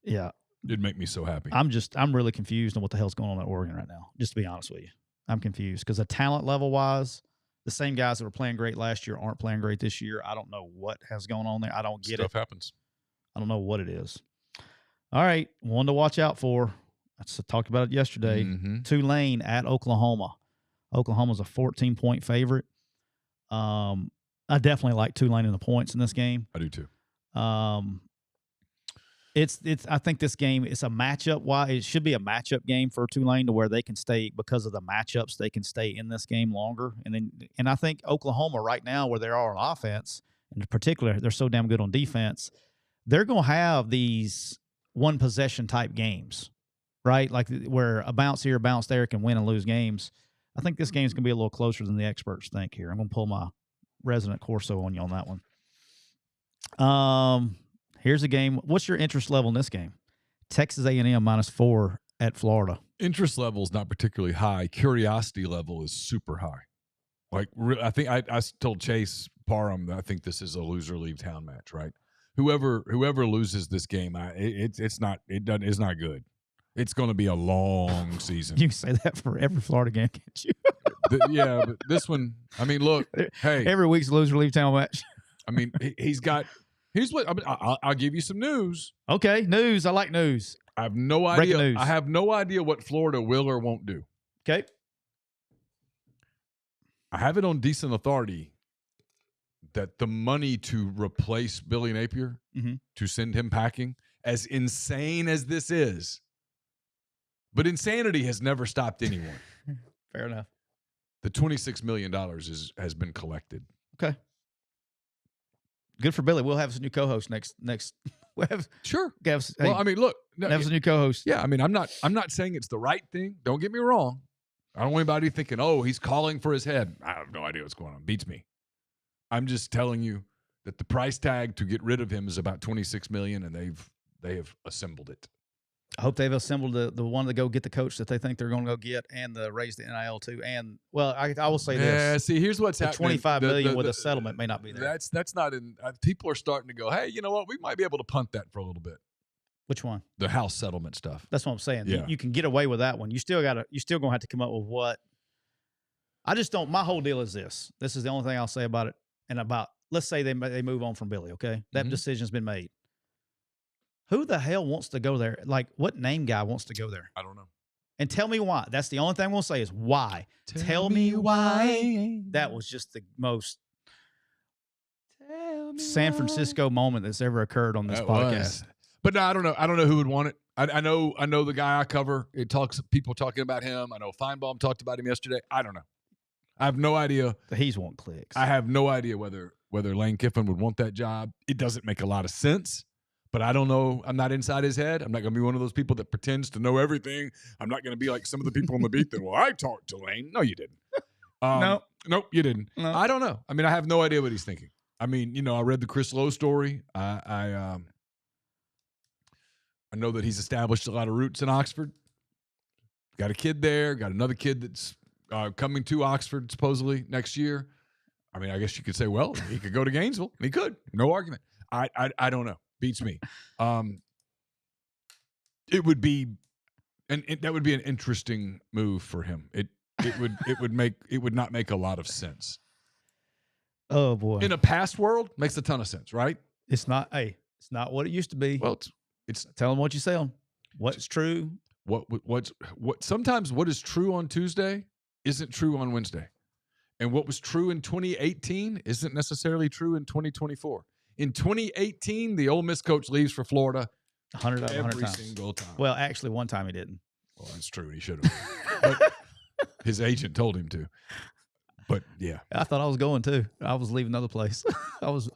Yeah. It'd make me so happy. I'm really confused on what the hell's going on at Oregon right now, just to be honest with you. I'm confused because the talent level-wise, the same guys that were playing great last year aren't playing great this year. I don't know what has gone on there. I don't get it. Stuff happens. I don't know what it is. All right. One to watch out for. I talked about it yesterday. Mm-hmm. Tulane at Oklahoma. Oklahoma's a 14-point favorite. I definitely like Tulane in the points in this game. I do too. I think this game is a matchup. Why it should be a matchup game for Tulane to where they can stay because of the matchups. They can stay in this game longer, and I think Oklahoma right now where they are on offense, in particular, they're so damn good on defense. They're going to have these one possession type games, right? Like where a bounce here, a bounce there can win and lose games. I think this game is going to be a little closer than the experts think here. I'm going to pull my resident Corso on you on that one. Here's a game. What's your interest level in this game? Texas A&M -4 at Florida. Interest level is not particularly high. Curiosity level is super high. Like I think I told Chase Parham that I think this is a loser leave town match. Right? Whoever loses this game, it's not good. It's going to be a long season. You can say that for every Florida game, can't you? Yeah, but this one, I mean, look, hey. Every week's a loser leave town match. I mean, he's got – here's what – I'll give you some news. Okay, news. I like news. I have no idea. News. I have no idea what Florida will or won't do. Okay. I have it on decent authority that the money to replace Billy Napier, to send him packing, as insane as this is, but insanity has never stopped anyone. Fair enough. The $26 million has been collected. Okay. Good for Billy. We'll have a new co-host next. We'll have, sure. Have, well, I mean, look. Have a new co-host. Yeah, I mean, I'm not saying it's the right thing. Don't get me wrong. I don't want anybody thinking, oh, he's calling for his head. I have no idea what's going on. Beats me. I'm just telling you that the price tag to get rid of him is about $26 million, and they have assembled it. I hope they've assembled the one to go get the coach that they think they're going to go get, and raise the NIL too. And well, I will say this. Yeah, see, here's what's happening. $25 million with a settlement may not be there. That's not in. People are starting to go, hey, you know what? We might be able to punt that for a little bit. Which one? The house settlement stuff. That's what I'm saying. Yeah. You can get away with that one. You still gonna have to come up with what. I just don't. My whole deal is this. This is the only thing I'll say about it. And about, let's say they move on from Billy. Okay, that decision's been made. Who the hell wants to go there? Like, what name guy wants to go there? I don't know. And tell me why. That's the only thing we'll say is why. Tell me why. That was just the most San Francisco moment that's ever occurred on this podcast. But no, I don't know. I don't know who would want it. I know the guy I cover. People talking about him. I know Feinbaum talked about him yesterday. I don't know. I have no idea. He's wanting clicks. I have no idea whether Lane Kiffin would want that job. It doesn't make a lot of sense. But I don't know. I'm not inside his head. I'm not going to be one of those people that pretends to know everything. I'm not going to be like some of the people on the beat that, well, I talked to Lane. No, you didn't. Nope, you didn't. No. I don't know. I mean, I have no idea what he's thinking. I mean, I read the Chris Lowe story. I know that he's established a lot of roots in Oxford. Got a kid there. Got another kid that's coming to Oxford supposedly next year. I mean, I guess you could say, well, he could go to Gainesville. He could. No argument. I don't know. Beats me. It would be, that would be an interesting move for him. It would not make a lot of sense. Oh boy! In a past world, makes a ton of sense, right? It's not. Hey, it's not what it used to be. Well, it's tell them what you sell. What's true? What? Sometimes what is true on Tuesday isn't true on Wednesday, and what was true in 2018 isn't necessarily true in 2024. In 2018, the Ole Miss coach leaves for Florida 100 every times. Single time. Well, actually, one time he didn't. Well, that's true. He should have. His agent told him to. But yeah, I thought I was going too. I was leaving another place. I was.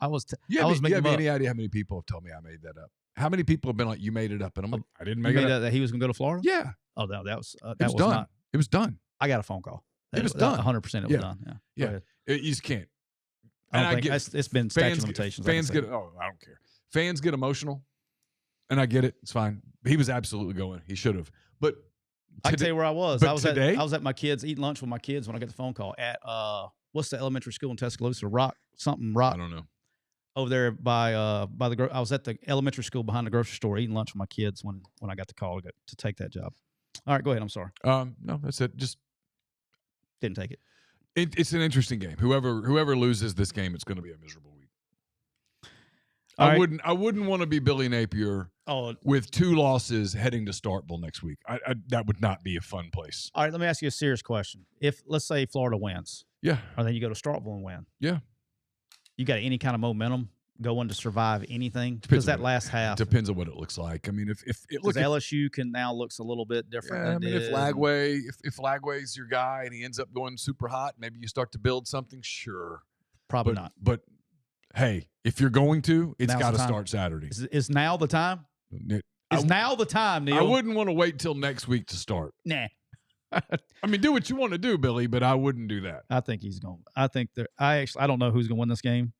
You have any idea how many people have told me I made that up? How many people have been like, "You made it up," and I'm like, "I didn't make it up." That he was going to go to Florida? Yeah. Oh no, that was done. Not. It was done. I got a phone call. It was done. 100%. It was done. Yeah. You just can't. I get it's been statute of limitations. Fans get. Oh, I don't care. Fans get emotional, and I get it. It's fine. He was absolutely going. He should have. But I can tell you where I was. I was at my kids eating lunch with my kids when I got the phone call at what's the elementary school in Tuscaloosa? Rock. I don't know. Over there by the I was at the elementary school behind the grocery store eating lunch with my kids when I got the call to take that job. All right, go ahead. I'm sorry. No, that's it. Just didn't take it. It's an interesting game. Whoever loses this game, it's going to be a miserable week. I wouldn't want to be Billy Napier with 2 losses heading to Starkville next week. That would not be a fun place. All right, let me ask you a serious question. If let's say Florida wins, yeah, or then you go to Starkville and win, yeah, you got any kind of momentum going to survive anything? Because that last half depends on what it looks like. I mean, if LSU now looks a little bit different. Yeah, I mean, if Lagway's your guy and he ends up going super hot, maybe you start to build something. Sure, probably not. But hey, if you're going to, it's got to start Saturday. Is now the time? Now the time, Neal. I wouldn't want to wait till next week to start. Nah. I mean, do what you want to do, Billy, but I wouldn't do that. I think he's going. I don't know who's going to win this game.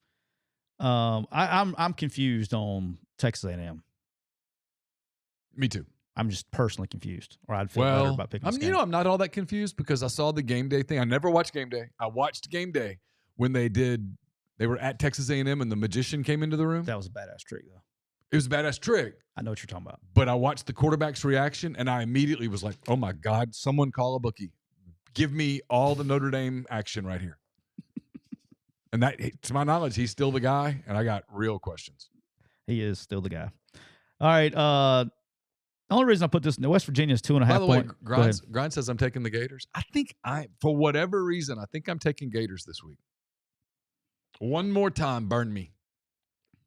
I'm confused on Texas A&M. Me too. I'm just personally confused, or I'd feel better about picking this game. I'm not all that confused because I saw the game day thing. I never watched game day. I watched game day when they were at Texas A&M and the magician came into the room. That was a badass trick, though. It was a badass trick. I know what you're talking about. But I watched the quarterback's reaction, and I immediately was like, oh, my God, someone call a bookie. Give me all the Notre Dame action right here. And that, to my knowledge, he's still the guy, and I got real questions. He is still the guy. All right. The only reason I put this in West Virginia is 2.5 By the way, Grind says I'm taking the Gators. For whatever reason, I think I'm taking Gators this week. One more time, burn me.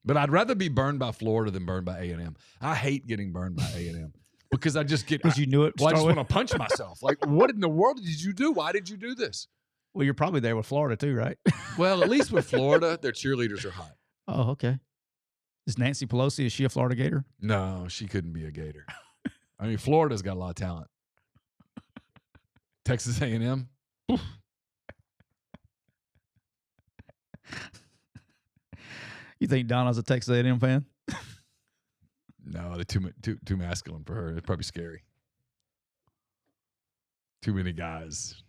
But I'd rather be burned by Florida than burned by A&M. I hate getting burned by A&M because I just get. Because you knew it. Well, I just want to punch myself. Like, what in the world did you do? Why did you do this? Well, you're probably there with Florida too, right? Well, at least with Florida, their cheerleaders are hot. Oh, okay. Is Nancy Pelosi, is she a Florida Gator? No, she couldn't be a Gator. I mean, Florida's got a lot of talent. Texas A&M. Oof. You think Donna's a Texas A&M fan? No, they're too masculine for her. It's probably scary. Too many guys.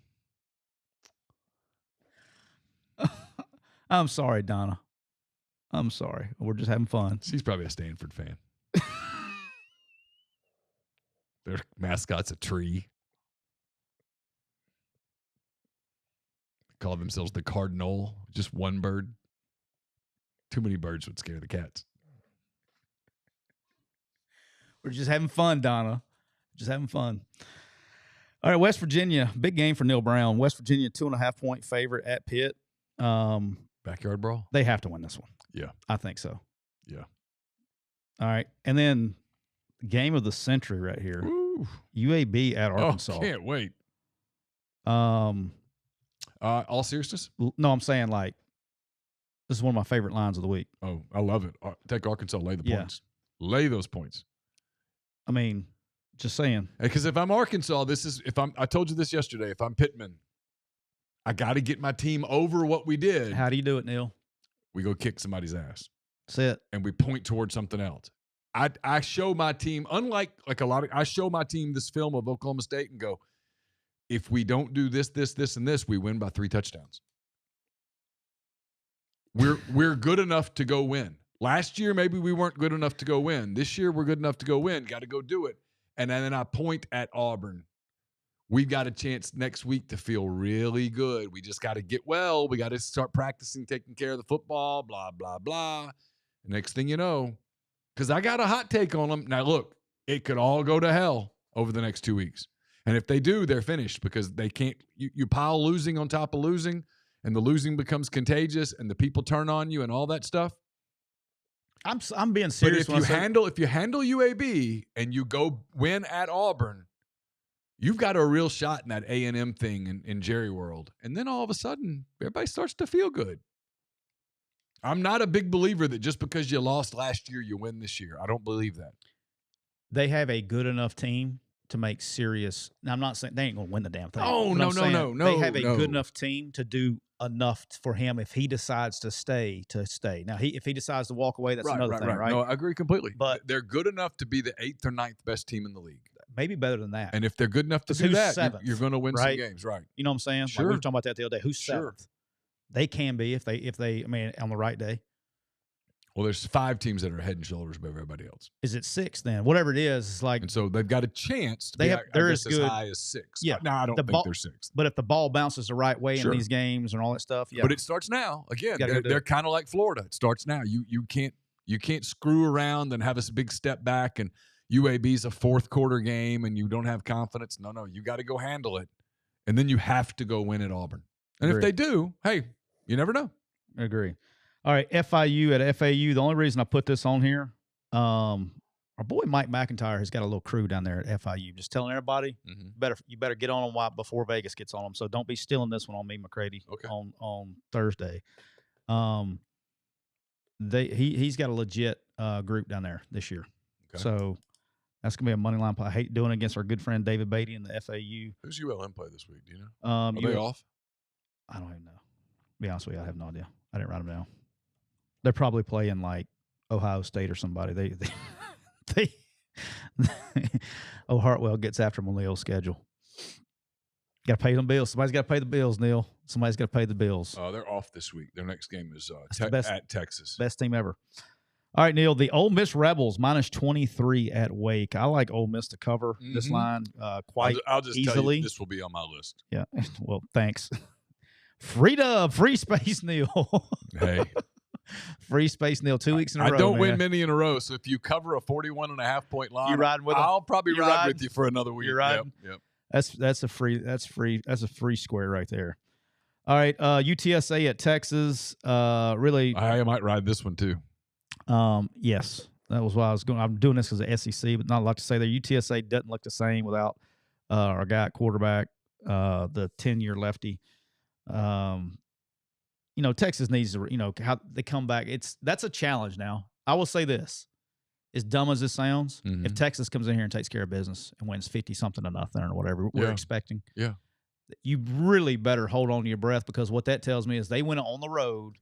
I'm sorry, Donna. I'm sorry. We're just having fun. She's probably a Stanford fan. Their mascot's a tree. They call themselves the Cardinal. Just one bird. Too many birds would scare the cats. We're just having fun, Donna. Just having fun. All right, West Virginia, big game for Neal Brown. West Virginia, 2.5-point favorite at Pitt. Backyard brawl? They have to win this one. Yeah. I think so. Yeah. All right. And then game of the century right here. Ooh. UAB at Arkansas. Oh, can't wait. All seriousness? No, I'm saying like this is one of my favorite lines of the week. Oh, I love it. Take Arkansas, lay the points. Lay those points. I mean, just saying. Because if I'm Arkansas, I told you this yesterday, if I'm Pittman, I got to get my team over what we did. How do you do it, Neal? We go kick somebody's ass. That's it. And we point towards something else. I show my team, unlike like I show my team this film of Oklahoma State and go, if we don't do this, this, this, and this, we win by 3 touchdowns. We're good enough to go win. Last year, maybe we weren't good enough to go win. This year, we're good enough to go win. Got to go do it. And then I point at Auburn. We've got a chance next week to feel really good. We just got to get well. We got to start practicing, taking care of the football, blah, blah, blah. Next thing you know, because I got a hot take on them. Now, look, it could all go to hell over the next 2 weeks. And if they do, they're finished because they can't – you pile losing on top of losing, and the losing becomes contagious, and the people turn on you and all that stuff. I'm being serious. But if you handle UAB and you go win at Auburn, you've got a real shot in that A&M thing in Jerry World. And then all of a sudden, everybody starts to feel good. I'm not a big believer that just because you lost last year, you win this year. I don't believe that. They have a good enough team to make serious. Now, I'm not saying they ain't going to win the damn thing. Oh, no. They have a good enough team to do enough for him if he decides to stay. Now, if he decides to walk away, that's another thing, right? No, I agree completely. But they're good enough to be the 8th or 9th best team in the league. Maybe better than that. And if they're good enough to do that, you're going to win some games, right? You know what I'm saying? Sure. Like we were talking about that the other day. Who's 7th? They can be if they I mean, on the right day. Well, there's 5 teams that are head and shoulders above everybody else. Is it 6 then? Whatever it is, it's like. And so they've got a chance to they're as high as 6. Yeah. No, I don't think they're 6. But if the ball bounces the right way in these games and all that stuff, yeah. But it starts now. Again, they're kind of like Florida. It starts now. You can't screw around and have a big step back and UAB's a 4th quarter game and you don't have confidence. No, you got to go handle it. And then you have to go win at Auburn. And if they do, hey, you never know. I agree. All right, FIU at FAU. The only reason I put this on here, our boy Mike McIntyre has got a little crew down there at FIU. Just telling everybody, you better get on them before Vegas gets on them. So don't be stealing this one on me, McCready, on Thursday. He's got a legit group down there this year. Okay. So that's going to be a money line play. I hate doing it against our good friend David Beatty in the FAU. Who's ULM play this week? Do you know? Are they off? I don't even know. To be honest with you, I have no idea. I didn't write them down. They're probably playing like Ohio State or somebody. They Hartwell gets after them on the old schedule. Got to pay them bills. Somebody's got to pay the bills, Neal. Somebody's got to pay the bills. They're off this week. Their next game is at Texas. Best team ever. All right, Neal. The Ole Miss Rebels -23 at Wake. I like Ole Miss to cover this line quite I'll just easily. Tell you, this will be on my list. Yeah. Well, thanks. Free space, Neal. Hey. Free space, Neal. 2 weeks in a row. I don't win many in a row, so if you cover a 41.5 point line, you riding with them? I'll probably ride with you for another week. You're riding? Yep. That's a free square right there. All right, UTSA at Texas. Really, I might ride this one too. yes, that was why I was going. I'm doing this because of SEC, but not a lot to say there. UTSA doesn't look the same without our guy at quarterback, the 10-year lefty. Texas needs to, how they come back. That's a challenge now. I will say this, as dumb as this sounds, if Texas comes in here and takes care of business and wins 50-something to nothing or whatever we're expecting, you really better hold on to your breath, because what that tells me is they went on the road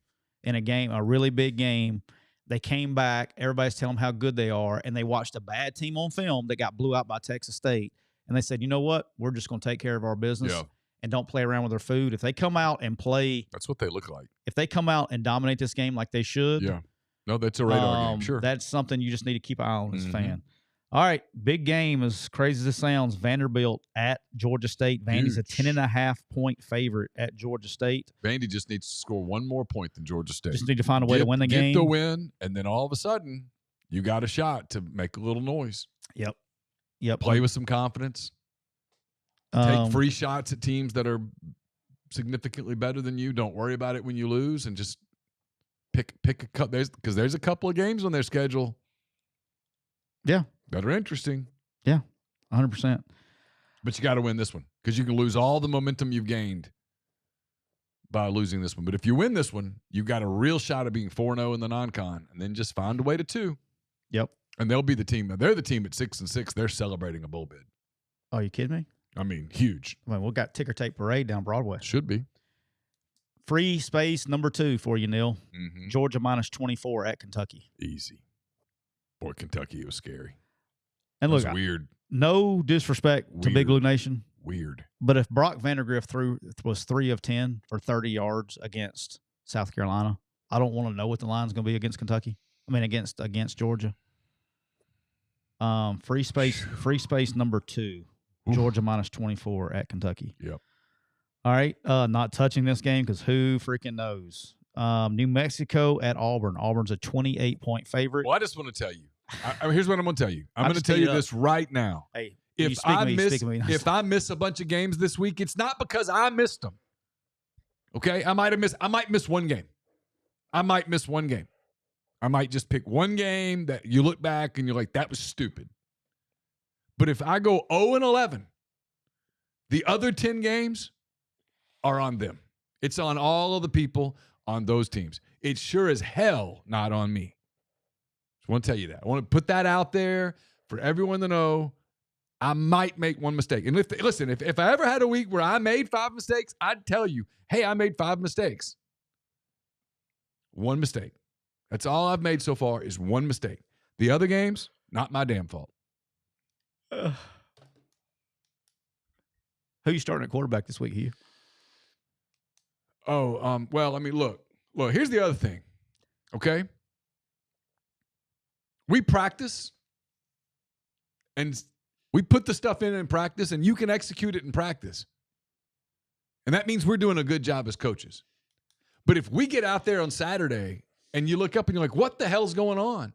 in a game, a really big game. They came back. Everybody's telling them how good they are, and they watched a bad team on film that got blew out by Texas State, and they said, you know what? We're just going to take care of our business. Yeah. And don't play around with their food. If they come out and play, that's what they look like. If they come out and dominate this game like they should, no, that's a radar game. Sure, that's something you just need to keep an eye on as a fan. All right, big game. As crazy as it sounds, Vanderbilt at Georgia State. Vandy's a 10.5-point favorite at Georgia State. Vandy just needs to score one more point than Georgia State. Just need to find a way to win the game. Get the win, and then all of a sudden, you got a shot to make a little noise. Yep. Play with some confidence. Take free shots at teams that are significantly better than you. Don't worry about it when you lose, and just pick a couple. Because there's a couple of games on their schedule. Yeah, that are interesting. Yeah, 100%. But you got to win this one, because you can lose all the momentum you've gained by losing this one. But if you win this one, you've got a real shot of being 4-0 in the non-con, and then just find a way to 2. Yep. And they'll be the team. They're the team at 6-6. They're celebrating a bowl bid. Oh, you kidding me? I mean, huge. I mean, we've got ticker tape parade down Broadway. Should be. Free space number 2 for you, Neal. Georgia minus 24 at Kentucky. Easy. Boy, Kentucky, it was scary. And look, it was weird. No disrespect to Big Blue Nation. Weird. But if Brock Vandagriff was 3 of 10 for 30 yards against South Carolina, I don't want to know what the line's going to be against Kentucky. I mean, against Georgia. Free space number 2. Georgia minus 24 at Kentucky. Yep. All right. Not touching this game because who freaking knows? New Mexico at Auburn. Auburn's a 28-point favorite. Well, I just want to tell you. Here's what I'm going to tell you. I'm going to tell you this right now. Hey, if I miss a bunch of games this week, it's not because I missed them. Okay? I might miss one game. I might miss one game. I might just pick one game that you look back and you're like, that was stupid. But if I go 0-11, the other 10 games are on them. It's on all of the people on those teams. It's sure as hell not on me. Just want to tell you that. I want to put that out there for everyone to know. I might make one mistake. And if I ever had a week where I made 5 mistakes, I'd tell you, hey, I made 5 mistakes. One mistake. That's all I've made so far is one mistake. The other games, not my damn fault. Who you starting at quarterback this week, Hugh? Well, I mean, look, here's the other thing, okay? We practice, and we put the stuff in practice, and you can execute it in practice. And that means we're doing a good job as coaches. But if we get out there on Saturday and you look up and you're like, what the hell's going on?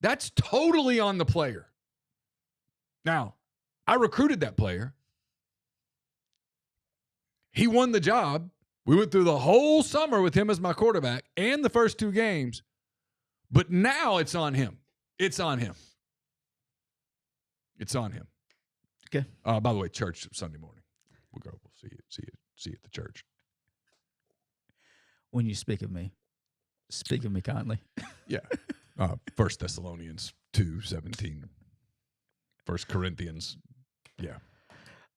That's totally on the player. Now, I recruited that player. He won the job. We went through the whole summer with him as my quarterback and the first 2 games. But now it's on him. It's on him. It's on him. Okay. By the way, church Sunday morning. We'll go. We'll see you at the church. When you speak of me kindly. Yeah. 1 Thessalonians 2:17. 1 Corinthians. Yeah.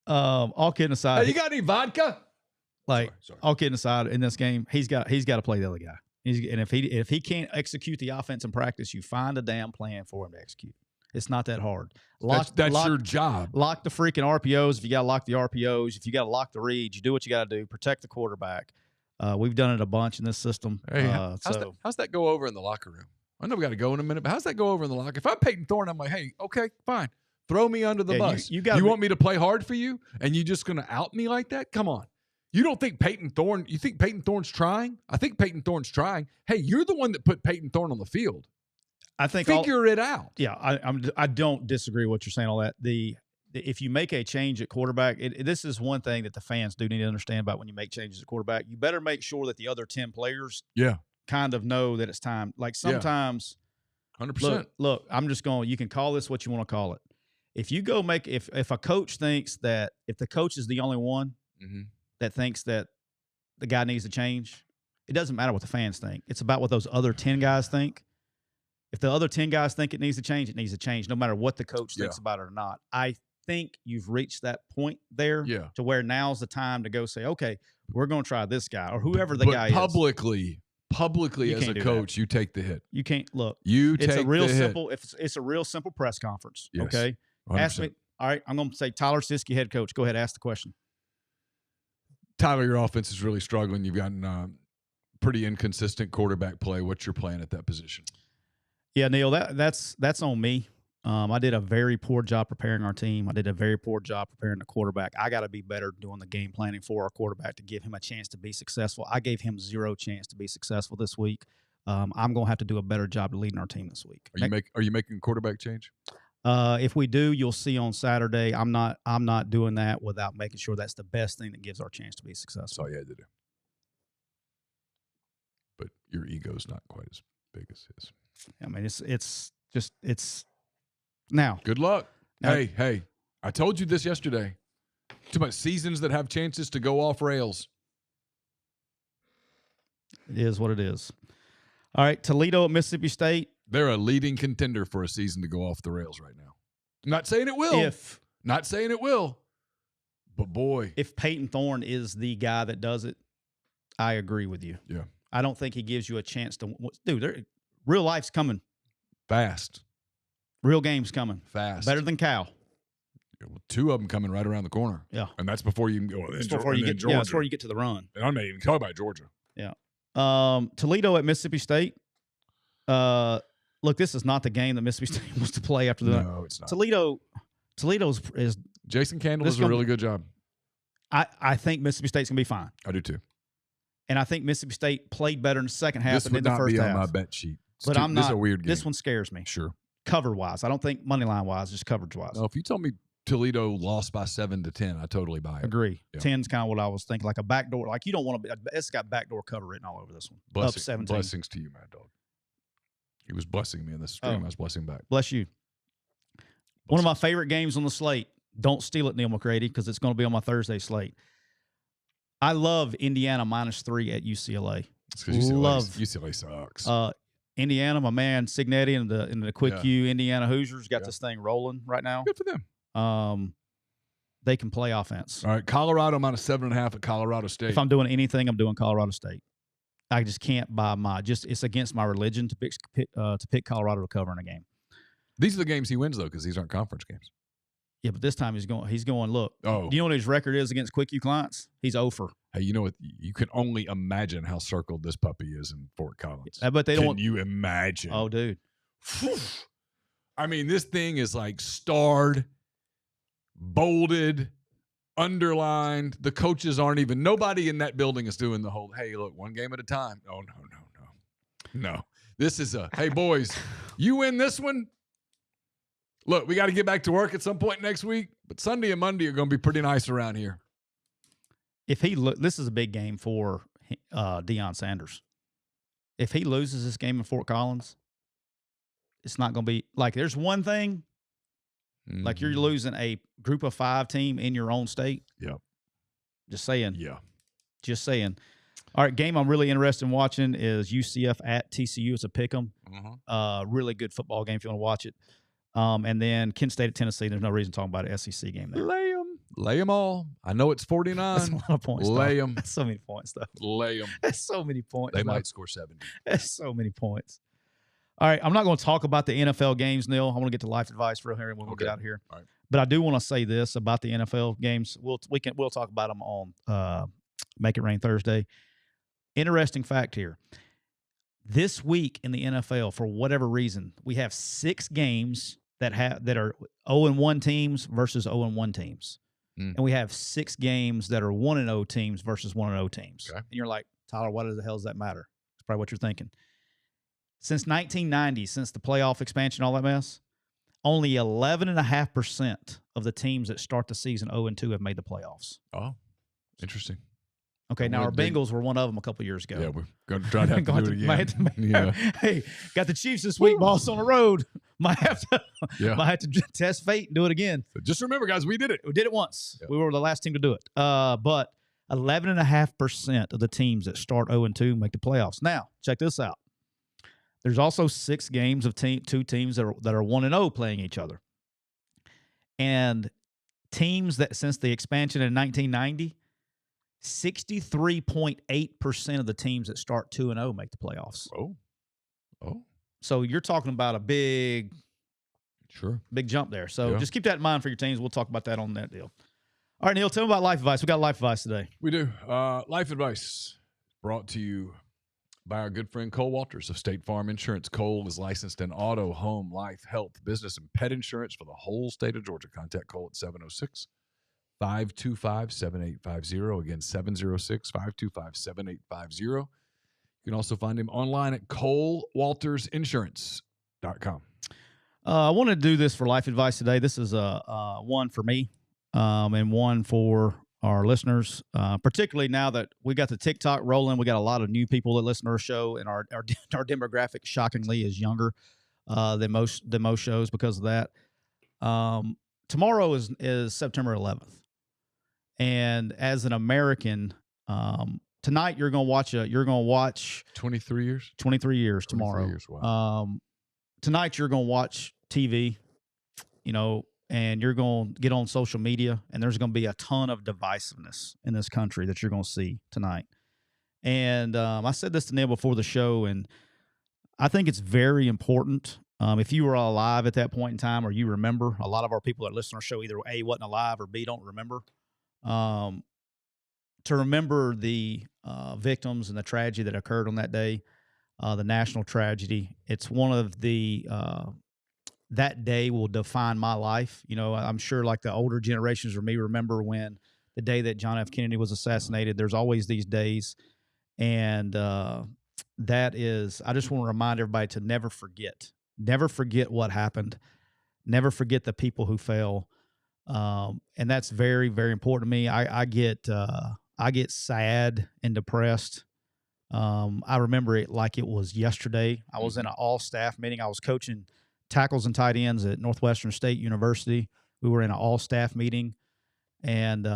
All kidding aside. Hey, you got any vodka? Sorry. All kidding aside, in this game, he's got to play the other guy. And if he can't execute the offense in practice, you find a damn plan for him to execute. It's not that hard. That's your job. Lock the freaking RPOs if you got to lock the RPOs. If you got to lock the reads, you do what you got to do. Protect the quarterback. We've done it a bunch in this system. Hey, how's that go over in the locker room? I know we got to go in a minute, but how's that go over in the locker? If I'm Peyton Thorne, I'm like, hey, okay, fine. Throw me under the bus. You want me to play hard for you, and you just going to out me like that? Come on. You don't think Peyton Thorne – you think Peyton Thorne's trying? I think Peyton Thorne's trying. Hey, you're the one that put Peyton Thorne on the field. I think figure it out. Yeah, I don't disagree with what you're saying. All that if you make a change at quarterback, this is one thing that the fans do need to understand about when you make changes at quarterback. You better make sure that the other 10 players kind of know that it's time. Like sometimes, 100%. Look, I'm just going, you can call this what you want to call it. If you go if a coach thinks that if the coach is the only one that thinks that the guy needs to change, it doesn't matter what the fans think. It's about what those other 10 guys think. If the other 10 guys think it needs to change, no matter what the coach thinks about it or not. I think you've reached that point there to where now's the time to go say, okay, we're going to try this guy or whoever the guy is. Publicly as a coach, you take the hit. You can't look. It's a real simple. It's a real simple press conference. Yes, okay. 100%. Ask me. All right. I'm going to say Tyler Siskey, head coach. Go ahead. Ask the question. Tyler, your offense is really struggling. You've gotten pretty inconsistent quarterback play. What's your plan at that position? Yeah, Neal, that's on me. I did a very poor job preparing our team. I did a very poor job preparing the quarterback. I got to be better doing the game planning for our quarterback to give him a chance to be successful. I gave him zero chance to be successful this week. I'm going to have to do a better job of leading our team this week. Are you making a quarterback change? If we do, you'll see on Saturday. I'm not doing that without making sure that's the best thing that gives our chance to be successful. That's all you had to do. But your ego's not quite as big as his. I mean, it's now. Good luck. Now, hey, I told you this yesterday. Too much seasons that have chances to go off rails. It is what it is. All right, Toledo at Mississippi State. They're a leading contender for a season to go off the rails right now. Not saying it will. Not saying it will. But boy. If Peyton Thorne is the guy that does it, I agree with you. Yeah. I don't think he gives you a chance to – dude, real life's coming. Fast. Real game's coming. Fast. Better than Cal. Yeah, well, 2 of them coming right around the corner. Yeah. And that's before you can go. That's before you get to the run. And I'm not even talking about Georgia. Yeah. Toledo at Mississippi State. Look, this is not the game that Mississippi State wants to play after the. No, it's not. Toledo's is. Jason Candle does a really good job. I think Mississippi State's gonna be fine. I do too. And I think Mississippi State played better in the second half than in the first half. This would not be on my bet sheet. But I'm not. This is a weird game. This one scares me. Sure. Cover wise, I don't think money line wise, just coverage wise. No, if you told me Toledo lost by 7-10, I totally buy it. Agree. Yeah. 10's kind of what I was thinking, like a backdoor. Like you don't want to be. It's got backdoor cover written all over this one. Up 17. Blessings to you, Mad Dog. He was blessing me in this stream. I was blessing back. Bless you. One of my favorite games on the slate. Don't steal it, Neal McCready, because it's going to be on my Thursday slate. I love Indiana -3 at UCLA. UCLA sucks. Indiana, my man Signetti and the Quick U Indiana Hoosiers got this thing rolling right now. Good for them. They can play offense. All right, Colorado -7.5 at Colorado State. If I'm doing anything, I'm doing Colorado State. I just can't buy it's against my religion to pick Colorado to cover in a game. These are the games he wins though, because these aren't conference games. Yeah, but this time he's going. Look, do you know what his record is against Quick U clients? He's 0-for. Hey, you know what? You can only imagine how circled this puppy is in Fort Collins. But they don't. Can you imagine? Oh, dude. I mean, this thing is like starred, bolded, underlined. The coaches aren't even. Nobody in that building is doing the whole. Hey, look, one game at a time. Oh no. This is hey boys, you win this one. Look, we got to get back to work at some point next week, but Sunday and Monday are going to be pretty nice around here. This is a big game for Deion Sanders. If he loses this game in Fort Collins, it's not going to be like there's one thing, like you're losing a group of 5 team in your own state. Yep. Just saying. Yeah. Just saying. All right, game I'm really interested in watching is UCF at TCU. It's a pick 'em. Really good football game if you want to watch it. And then Kent State at Tennessee. There's no reason to talk about an SEC game there. Lay them all. I know it's 49. That's a lot of points. Lay them. That's so many points, though. Lay them. That's so many points. They might score 70. That's so many points. All right, I'm not going to talk about the NFL games, Neal. I want to get to life advice real here when we get out of here. All right. But I do want to say this about the NFL games. We'll talk about them on Make It Rain Thursday. Interesting fact here. This week in the NFL, for whatever reason, we have 6 games that are 0-1 teams versus 0-1 teams. And we have 6 games that are 1-0 teams versus 1-0 teams. Okay. And you're like, Tyler, what the hell does that matter? That's probably what you're thinking. Since 1990, since the playoff expansion, all that mess, only 11.5% of the teams that start the season 0-2 have made the playoffs. Oh, interesting. Okay, now our Bengals were one of them a couple years ago. Yeah, we're going to try to have to do it again. Yeah. Hey, got the Chiefs this week, boss, on the road. Might have to test fate and do it again. So just remember, guys, we did it. We did it once. Yep. We were the last team to do it. But 11.5% of the teams that start 0-2 make the playoffs. Now, check this out. There's also 6 games of two teams that are 1-0 playing each other. And teams that since the expansion in 1990, 63.8% of the teams that start 2-0 make the playoffs. Oh. So you're talking about a big jump there. So just keep that in mind for your teams. We'll talk about that on that deal. All right, Neal, tell me about life advice. We got life advice today. We do. Life advice brought to you by our good friend Cole Walters of State Farm Insurance. Cole is licensed in auto, home, life, health, business, and pet insurance for the whole state of Georgia. Contact Cole at 706-525-7850. Again, 706-525-7850. You can also find him online at colewaltersinsurance.com. I want to do this for life advice today. This is one for me and one for our listeners, particularly now that we got the TikTok rolling. We got a lot of new people that listen to our show, and our demographic, shockingly, is younger than most shows because of that. Tomorrow is September 11th, and as an American, tonight you're going to watch 23 years. 23 years tomorrow. 23 years, wow. Tonight you're going to watch TV, and you're going to get on social media, and there's going to be a ton of divisiveness in this country that you're going to see tonight. And I said this to Neal before the show, and I think it's very important. If you were alive at that point in time, or you remember, a lot of our people that listen to our show either A, wasn't alive, or B, don't remember, to remember the victims and the tragedy that occurred on that day, the national tragedy. It's one of the that day will define my life. I'm sure like the older generations or me remember when the day that John F. Kennedy was assassinated. There's always these days. And that is, I just want to remind everybody to never forget what happened. Never forget the people who fell. And that's very, very important to me. I get sad and depressed. I remember it like it was yesterday. I was in an all-staff meeting. I was coaching tackles and tight ends at Northwestern State University. We were in an all-staff meeting and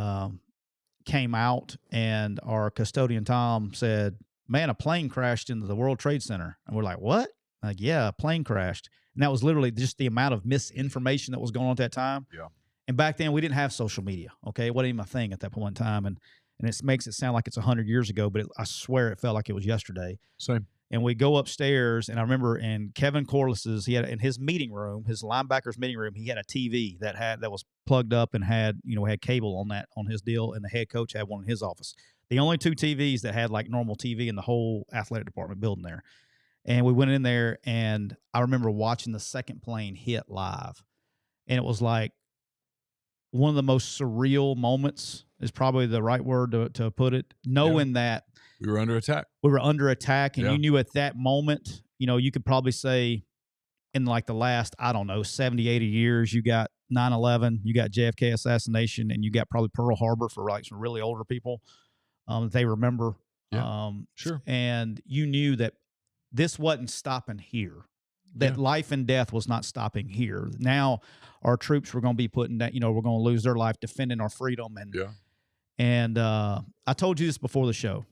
came out, and our custodian, Tom, said, "Man, a plane crashed into the World Trade Center." And we're like, "What?" Like, "Yeah, a plane crashed." And that was literally just the amount of misinformation that was going on at that time. Yeah. And back then, we didn't have social media, okay? It wasn't even a thing at that point in time. And it makes it sound like it's 100 years ago, but I swear it felt like it was yesterday. Same. And we go upstairs, and I remember in Kevin Corliss's, he had in his meeting room, his linebackers meeting room, he had a TV that was plugged up and had cable on his deal, and the head coach had one in his office. The only 2 TVs that had like normal TV in the whole athletic department building there. And we went in there, and I remember watching the second plane hit live, and it was like one of the most surreal moments is probably the right word to put it, knowing that we were under attack. And you knew at that moment, you could probably say in like the last, 70, 80 years, you got 9/11, you got JFK assassination, and you got probably Pearl Harbor for like some really older people. They remember. Yeah, sure. And you knew that this wasn't stopping here. That life and death was not stopping here. Now our troops were going to be putting that, we're going to lose their life defending our freedom. And I told you this before the show.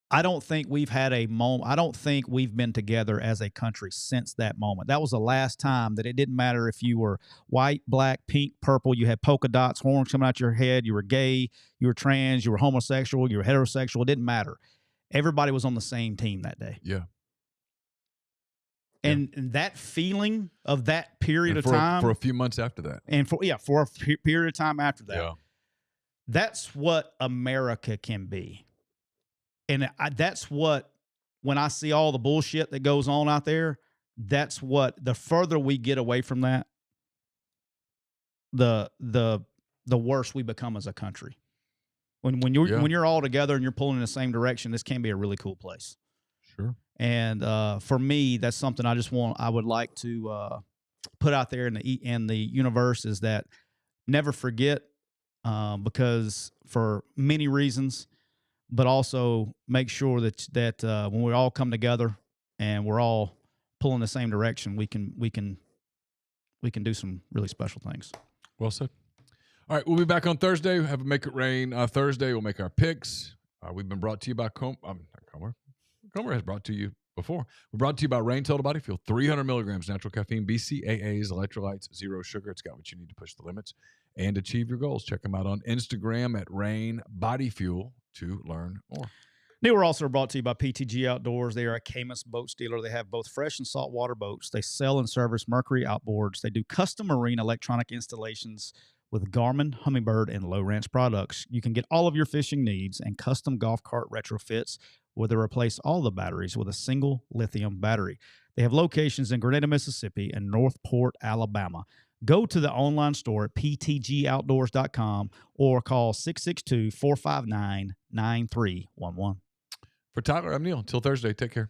I don't think we've had a moment. I don't think we've been together as a country since that moment. That was the last time that it didn't matter if you were white, black, pink, purple, you had polka dots, horns coming out your head, you were gay, you were trans, you were homosexual, you were heterosexual. It didn't matter. Everybody was on the same team that day. Yeah. And that feeling of that period of time. For a few months after that. And for a period of time after that. Yeah. That's what America can be. And that's what, when I see all the bullshit that goes on out there, that's what, the further we get away from that, the worse we become as a country. When you're all together and you're pulling in the same direction, this can be a really cool place. Sure. And for me, that's something I would like to put out there in the universe, is that never forget, because for many reasons, but also make sure that when we all come together and we're all pulling the same direction, we can do some really special things. Well said. All right, we'll be back on Thursday. We'll have a Make It Rain Thursday. We'll make our picks. We've been brought to you by Comer. Comer has brought to you before. We're brought to you by Rain Total Body Fuel. 300 milligrams natural caffeine, BCAAs, electrolytes, zero sugar. It's got what you need to push the limits and achieve your goals. Check them out on Instagram at Rain Body Fuel to learn more. Neal, we're also brought to you by PTG Outdoors. They are a Caymas boat dealer. They have both fresh and saltwater boats. They sell and service Mercury outboards. They do custom marine electronic installations with Garmin, Humminbird, and Low Ranch products. You can get all of your fishing needs and custom golf cart retrofits where they replace all the batteries with a single lithium battery. They have locations in Grenada, Mississippi, and Northport, Alabama. Go to the online store at ptgoutdoors.com or call 662-459-9311. For Tyler, I'm Neal. Until Thursday, take care.